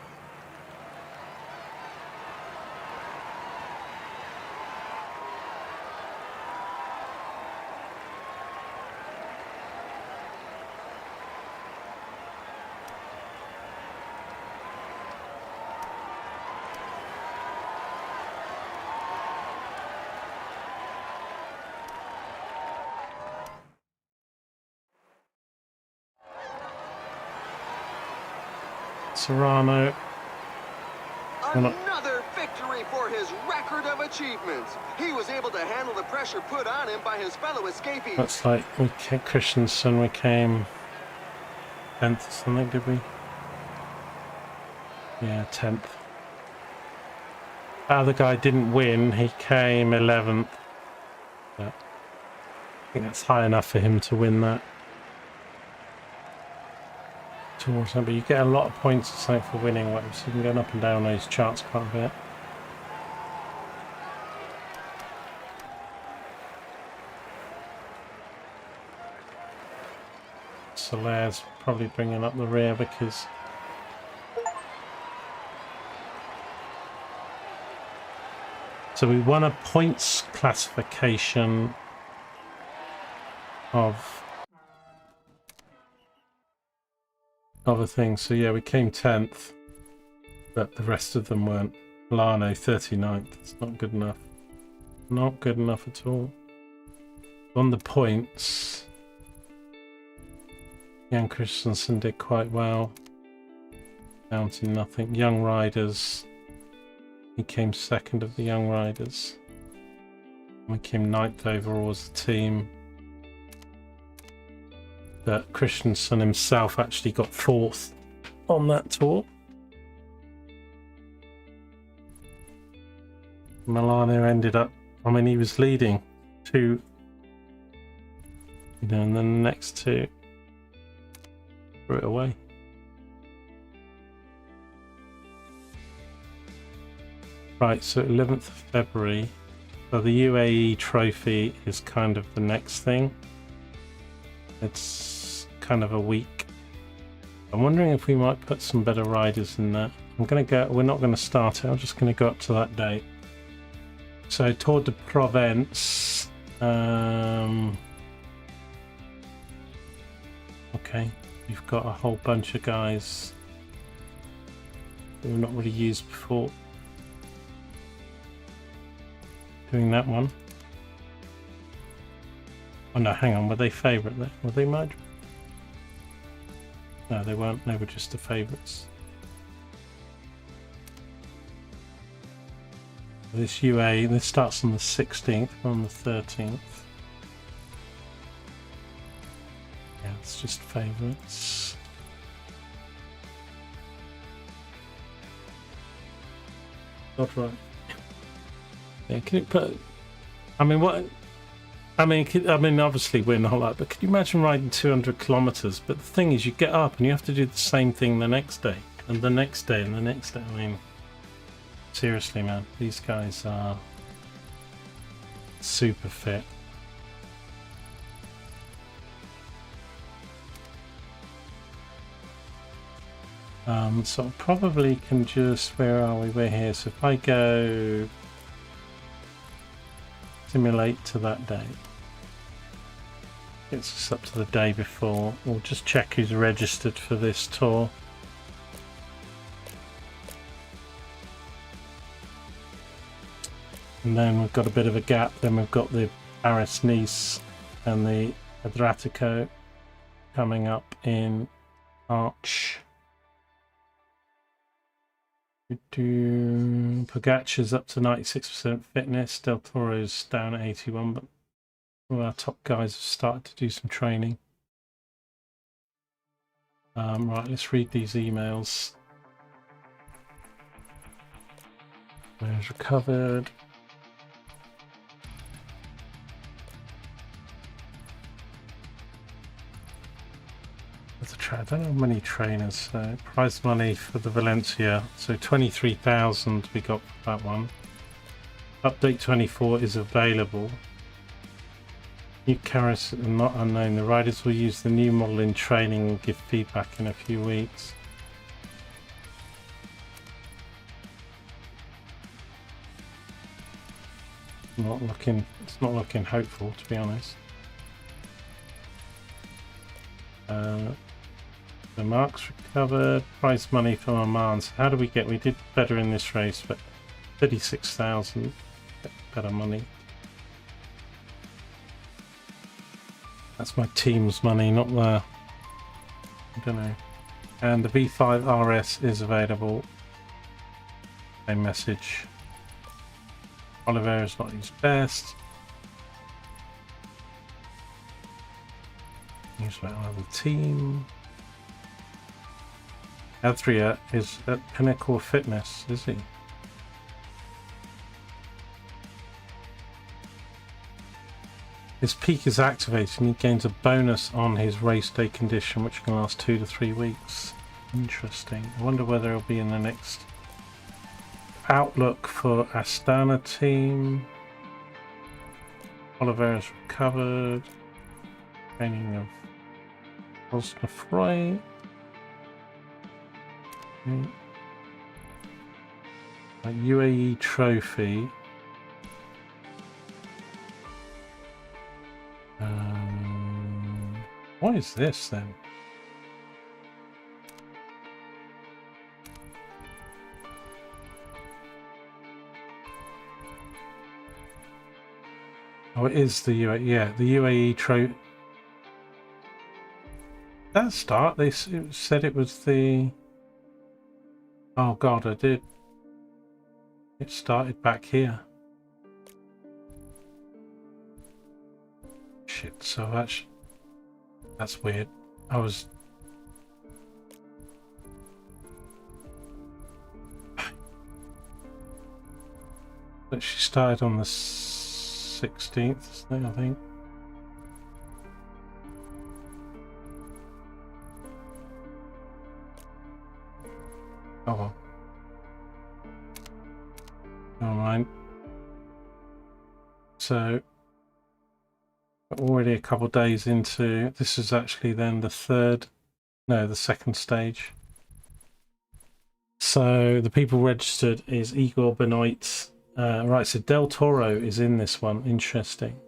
Serrano. Another victory for his record of achievements. He was able to handle the pressure put on him by his fellow escapees. That's like we came, Christensen, we came 10th or something, did we? Yeah, 10th. That other guy didn't win, he came 11th. But I think that's high enough for him to win that. But you get a lot of points or something for winning, like, so you can go up and down those charts quite a bit. Soler's probably bringing up the rear because so we won a points classification of other things. So yeah, we came 10th, but the rest of them weren't. Milano 39th. It's not good enough. Not good enough at all. On the points, Jan Christensen did quite well. Down to nothing. Young riders. He came second of the young riders. We came 9th overall as a team. But Christensen himself actually got 4th on that tour. Milano ended up, I mean, he was leading 2, you know, and then the next 2, threw it away. Right, so 11th of February. So the UAE Trophy is kind of the next thing. It's kind of a week. I'm wondering if we might put some better riders in that. We're not going to start it, I'm just going to go up to that date. So Tour de Provence. Okay, you've got a whole bunch of guys that we've not really used before. Doing that one. Oh no, hang on, were they favourite there? Were they mine? No, they weren't, they were just the favourites. This UA, this starts on the 16th, on the 13th. Yeah, it's just favourites. Not right. Yeah, can it put? I mean, what? I mean, obviously we're not like, but could you imagine riding 200 kilometers? But the thing is, you get up and you have to do the same thing the next day, and the next day, and the next day. I mean, seriously, man, these guys are super fit. So I probably can just, where are we? We're here. So if I go simulate to that day, it's just up to the day before. We'll just check who's registered for this tour. And then we've got a bit of a gap. Then we've got the Paris-Nice and the Adriatico coming up in March. Pogacar's up to 96% fitness. Del Toro's down at 81, but all our top guys have started to do some training. Right, let's read these emails. There's recovered. I don't know how many trainers. Prize money for the Valencia. So 23,000 we got for that one. Update 24 is available. New carrots are not unknown. The riders will use the new model in training and give feedback in a few weeks. It's not looking hopeful, to be honest. The marks recovered. Prize money for Oman. So how do we get? We did better in this race, but 36,000 better money. That's my team's money, not the. I don't know. And the V5 RS is available. Same message. Oliveira's not his best. Here's my other team. Adria is at pinnacle fitness, is he? His peak is activated and he gains a bonus on his race day condition, which can last 2 to 3 weeks. Interesting. I wonder whether it'll be in the next outlook for Astana team. Oliveira's recovered. Training of Rosnefroy. UAE Trophy. What is this then? Oh, it is the UAE. Yeah, the UAE Trophy. That start, they said it was the. Oh God, I did. It started back here. Shit, so that's weird. I was. But she started on the 16th, I think. Oh well. Never mind. So already a couple of days into this is actually then the second stage. So the people registered is Igor Benoit. Right, so Del Toro is in this one. Interesting.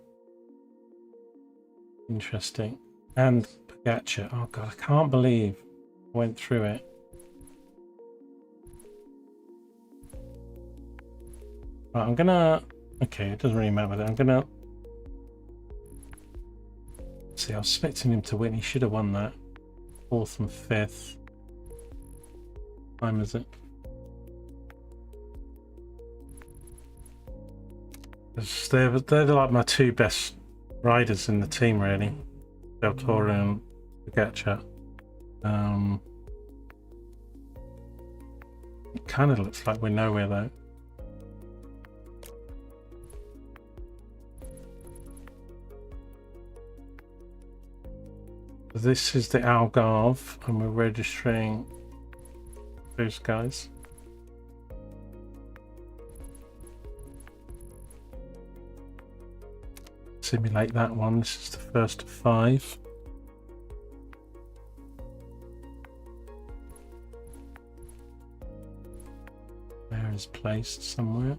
And Pogacar. Oh god, I can't believe I went through it. Right, I'm gonna. Okay, it doesn't really matter. I'm gonna. See, I was expecting him to win. He should have won that. 4th and 5th. What time is it? They're like my two best riders in the team, really. Del Toro and Pogacar. It kind of looks like we're nowhere though. This is the Algarve, and we're registering those guys. Simulate that one. This is the first of 5. There is placed somewhere.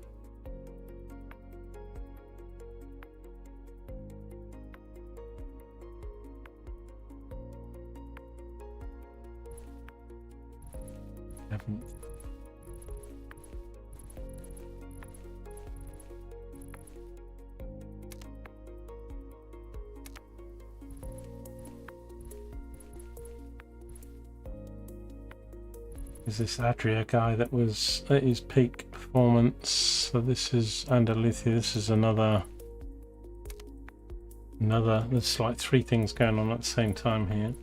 Is this Adria guy that was at his peak performance? So this is Andalusia. This is another. There's like 3 things going on at the same time here.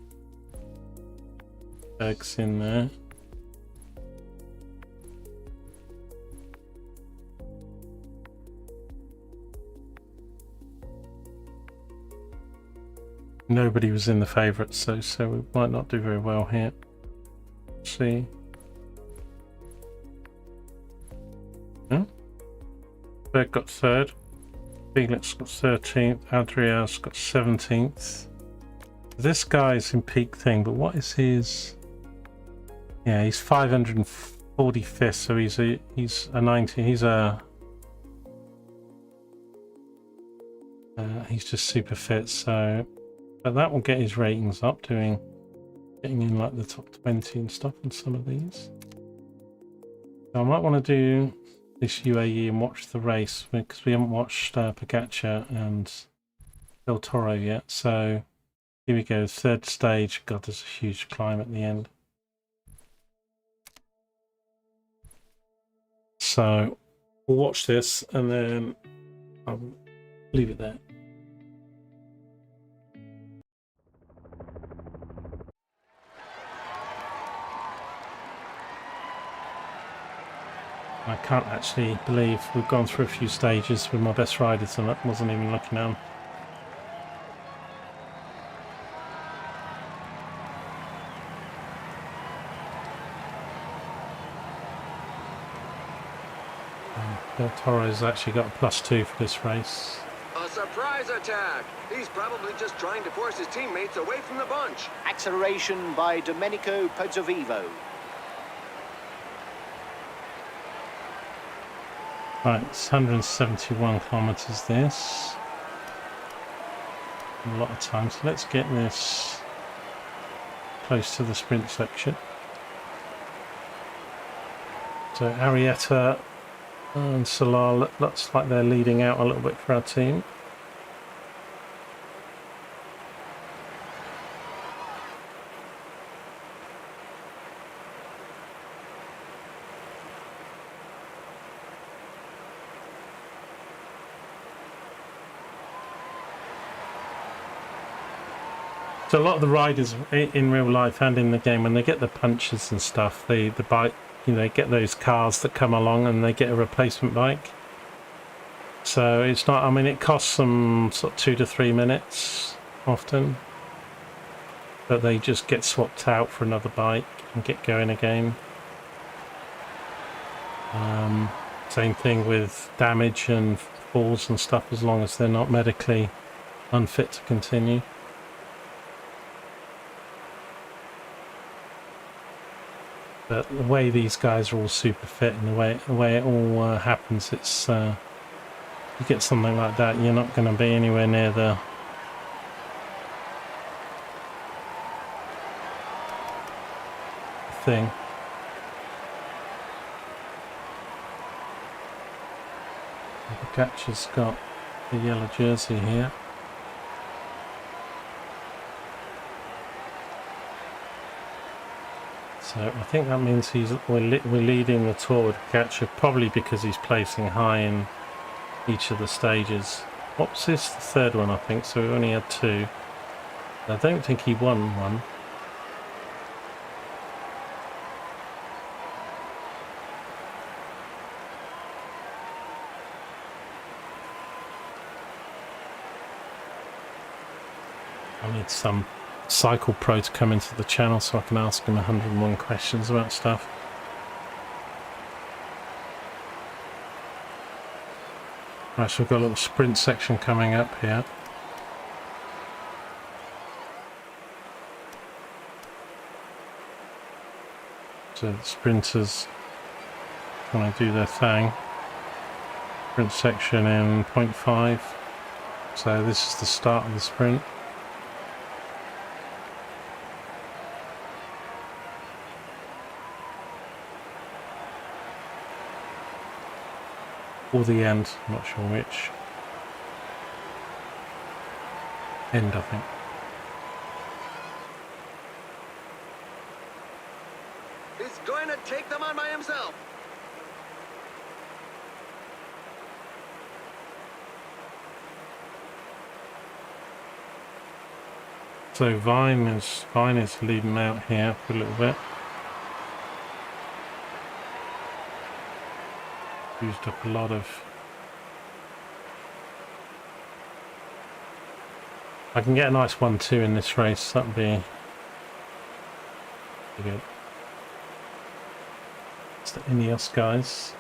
Berg's in there. Nobody was in the favourites, so we might not do very well here. Let's see. Berg got 3rd. Felix got 13th. Adria's got 17th. This guy's in peak thing, but what is his? Yeah, he's 545th, so he's a 90. He's just super fit, so but that will get his ratings up, getting in like the top 20 and stuff on some of these. So I might want to do this UAE and watch the race because we haven't watched Pogacar and Del Toro yet. So here we go, 3rd stage. God, there's a huge climb at the end. So we'll watch this and then I'll leave it there. I can't actually believe we've gone through a few stages with my best riders and I wasn't even looking at them. Del Toro's actually got a +2 for this race. A surprise attack! He's probably just trying to force his teammates away from the bunch. Acceleration by Domenico Pozzovivo. Right, it's 171 kilometers this. A lot of time, so let's get this close to the sprint section. So Arietta and Salah looks like they're leading out a little bit for our team. So a lot of the riders in real life and in the game, when they get the punches and stuff, the bike, you know, get those cars that come along and they get a replacement bike. So it's not, I mean, it costs them sort of 2 to 3 minutes often, but they just get swapped out for another bike and get going again. Same thing with damage and falls and stuff, as long as they're not medically unfit to continue. But the way these guys are all super fit and the way it all happens, it's you get something like that, you're not going to be anywhere near the thing. The catcher's got the yellow jersey here. So I think that means we're leading the tour with Catcher, probably because he's placing high in each of the stages. What's this? The third one, I think. So we only had 2. I don't think he won one. I need some Cycle Pro to come into the channel so I can ask him 101 questions about stuff. Right, so we've got a little sprint section coming up here. So the sprinters want to do their thing. Sprint section in 0.5. So this is the start of the sprint. Or the end, I'm not sure which. End, I think. He's going to take them on by himself. So Vine is leading out here for a little bit. Used up a lot of. I can get a nice 1-2 in this race. That'd be good. It's the Ineos guys.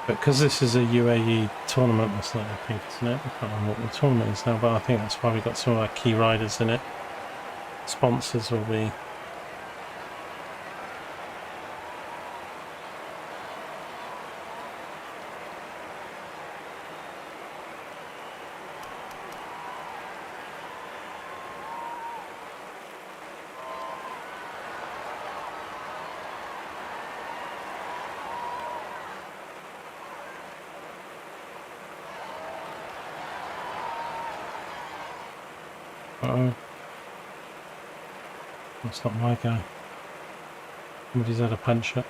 But because this is a UAE tournament, I think, isn't it? I can't remember what the tournament is now, but I think that's why we got some of our key riders in it. Sponsors will be. Uh-oh. That's not my guy. Somebody's had a puncture.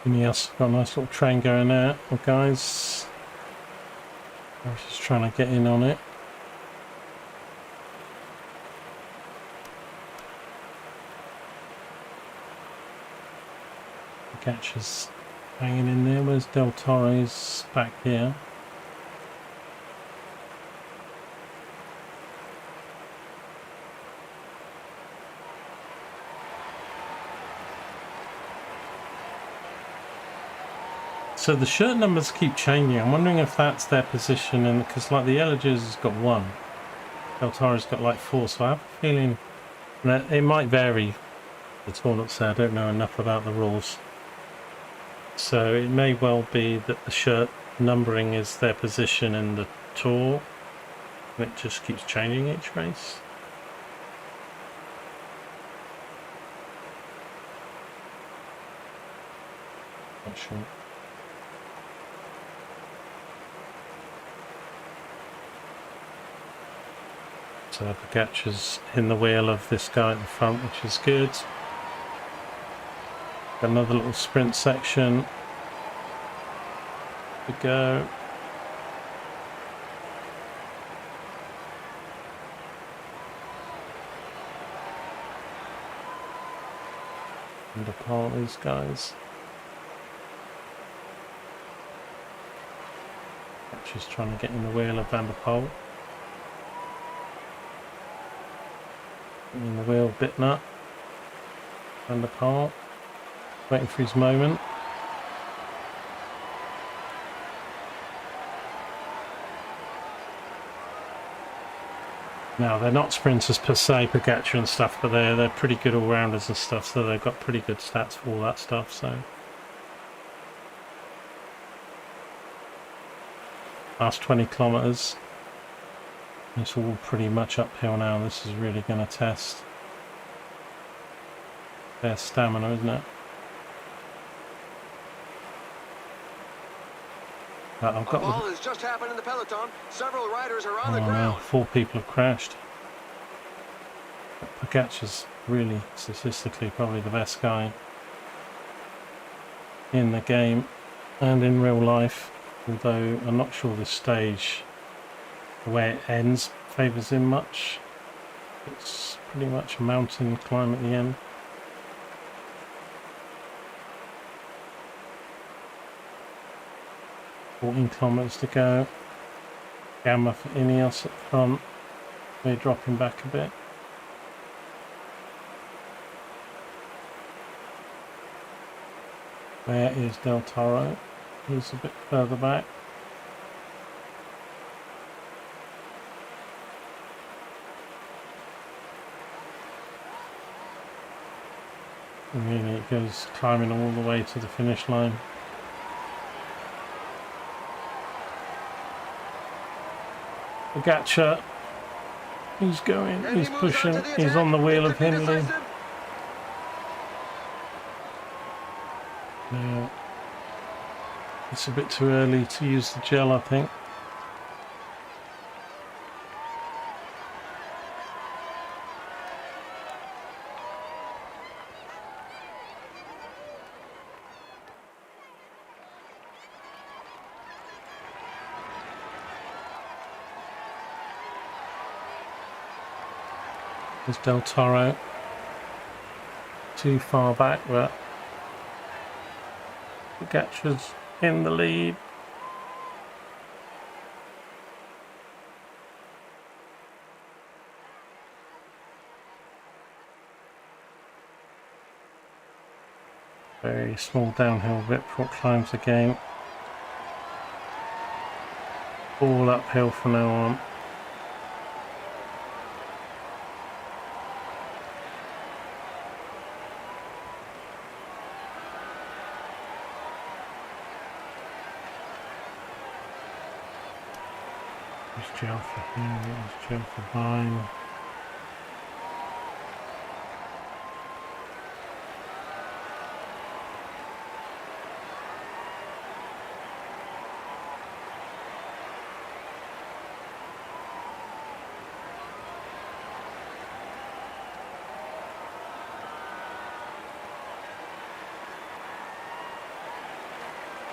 Ineos got a nice little train going there. Well, guys, I was just trying to get in on it. The catcher's hanging in there. Where's Del Torre's back here? So the shirt numbers keep changing. I'm wondering if that's their position, and because like the yellow jersey's got 1, Del Torre's got like 4, so I have a feeling that it might vary. The tournament, so I don't know enough about the rules. So it may well be that the shirt numbering is their position in the tour, and it just keeps changing each race. Not sure. So Pogacar's in the wheel of this guy at the front, which is good. Got another little sprint section. to go. And apart these guys. She's trying to get in the wheel of Van der Poel. In the wheel, Bittner. Van der Poel. Waiting for his moment. Now, they're not sprinters per se, Pogacar and stuff, but they're pretty good all-rounders and stuff, so they've got pretty good stats for all that stuff, so. Last 20 kilometres. It's all pretty much uphill now. This is really going to test their stamina, isn't it? But I've got ball has just happened in the peloton. Several riders are on the no, ground. 4 people have crashed. Pogacar's really statistically probably the best guy in the game and in real life, although I'm not sure this stage, the way it ends, favours him much. It's pretty much a mountain climb at the end. $14 kilometres to go. Gamma for Ineos at the front. They're dropping back a bit. There is Del Toro. He's a bit further back. And really it goes climbing all the way to the finish line. Pogacar, he's going, And he's he moves pushing, on to the he's attack. on the wheel It of could be Hindley. decisive. Yeah. It's a bit too early to use the gel, I think. There's Del Toro. Too far back, but Pogacar's in the lead. Very small downhill bit before it climbs again. All uphill from now on. There's gel for here, there's gel for Vine.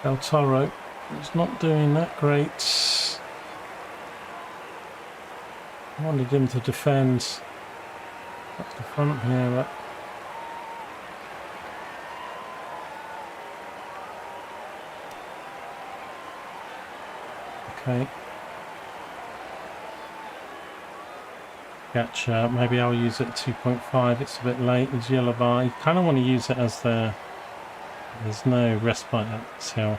Del Toro is not doing that great. I wanted him to defend at the front here, but okay. Gotcha. Maybe I'll use it at 2.5. It's a bit late. There's yellow bar. You kind of want to use it as there's no respite at this hill.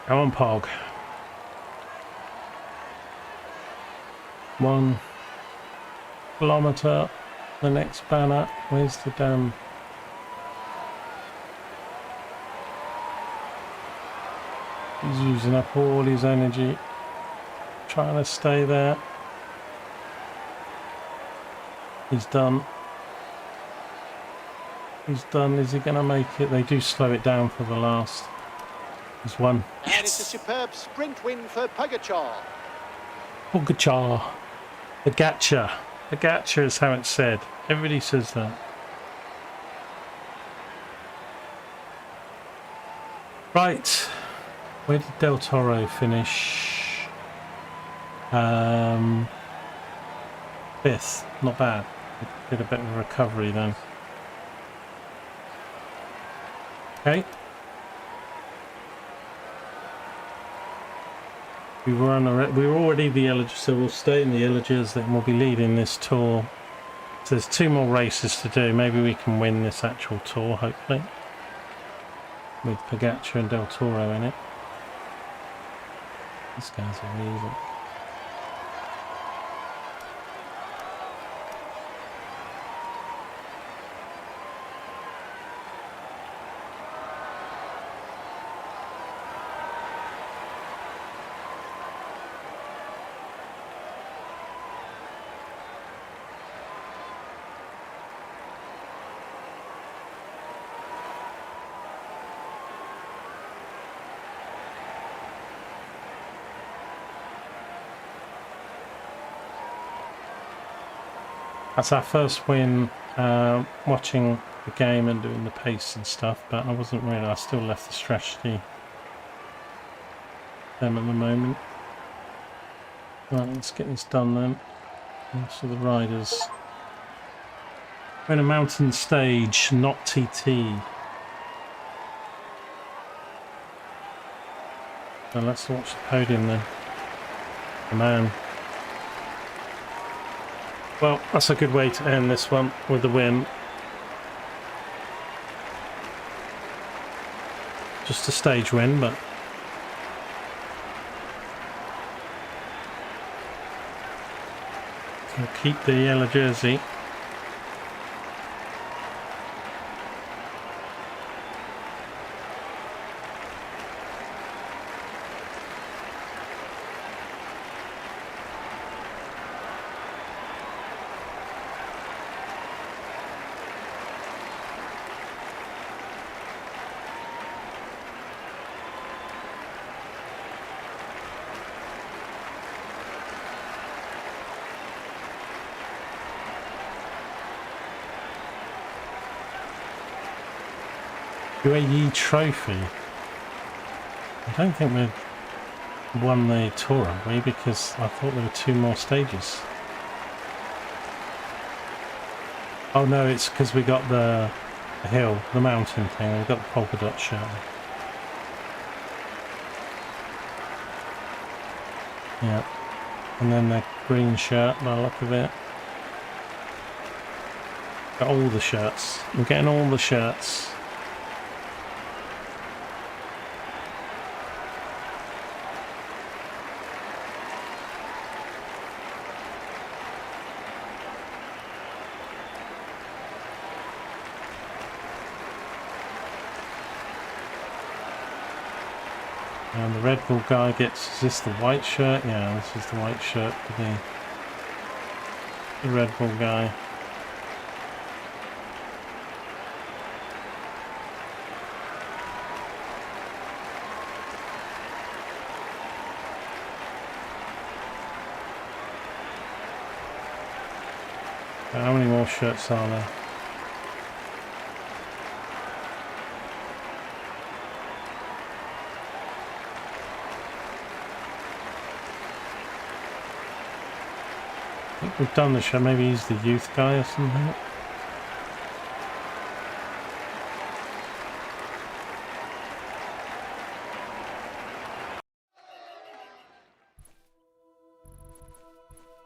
Come on, Pog. 1 kilometre. The next banner. Where's the damn? He's using up all his energy. trying to stay there. He's done. He's done. Is he going to make it? They do slow it down for the last. He's won. And it's a superb sprint win for Pogacar. Pogacar. The Gacha. The Gacha is how it's said. Everybody says that. Right. Where did Del Toro finish? 5th. Not bad. Did a bit of a recovery then. Okay. We were already the Eligiers, so we'll stay in the Eligiers, then we'll be leading this tour. So there's 2 more races to do. Maybe we can win this actual tour, hopefully. With Pogacar and Del Toro in it. This guy's amazing. That's our first win watching the game and doing the pace and stuff, but I wasn't really, I still left the strategy them at the moment. Right, let's get this done then. So the riders. We're in a mountain stage, not TT. So let's watch the podium then. The man. Well, that's a good way to end this one with the win. Just a stage win, but we'll keep the yellow jersey. UAE Trophy. I don't think we've won the tour, have we? Because I thought there were 2 more stages. Oh no, it's because we got the hill, the mountain thing. We got the polka dot shirt. Yeah, and then the green shirt by the look of it. Got all the shirts. I'm getting all the shirts. And the Red Bull guy gets, is this the white shirt? Yeah, this is the white shirt for the Red Bull guy. How many more shirts are there? I think we've done the show. Maybe he's the youth guy or something.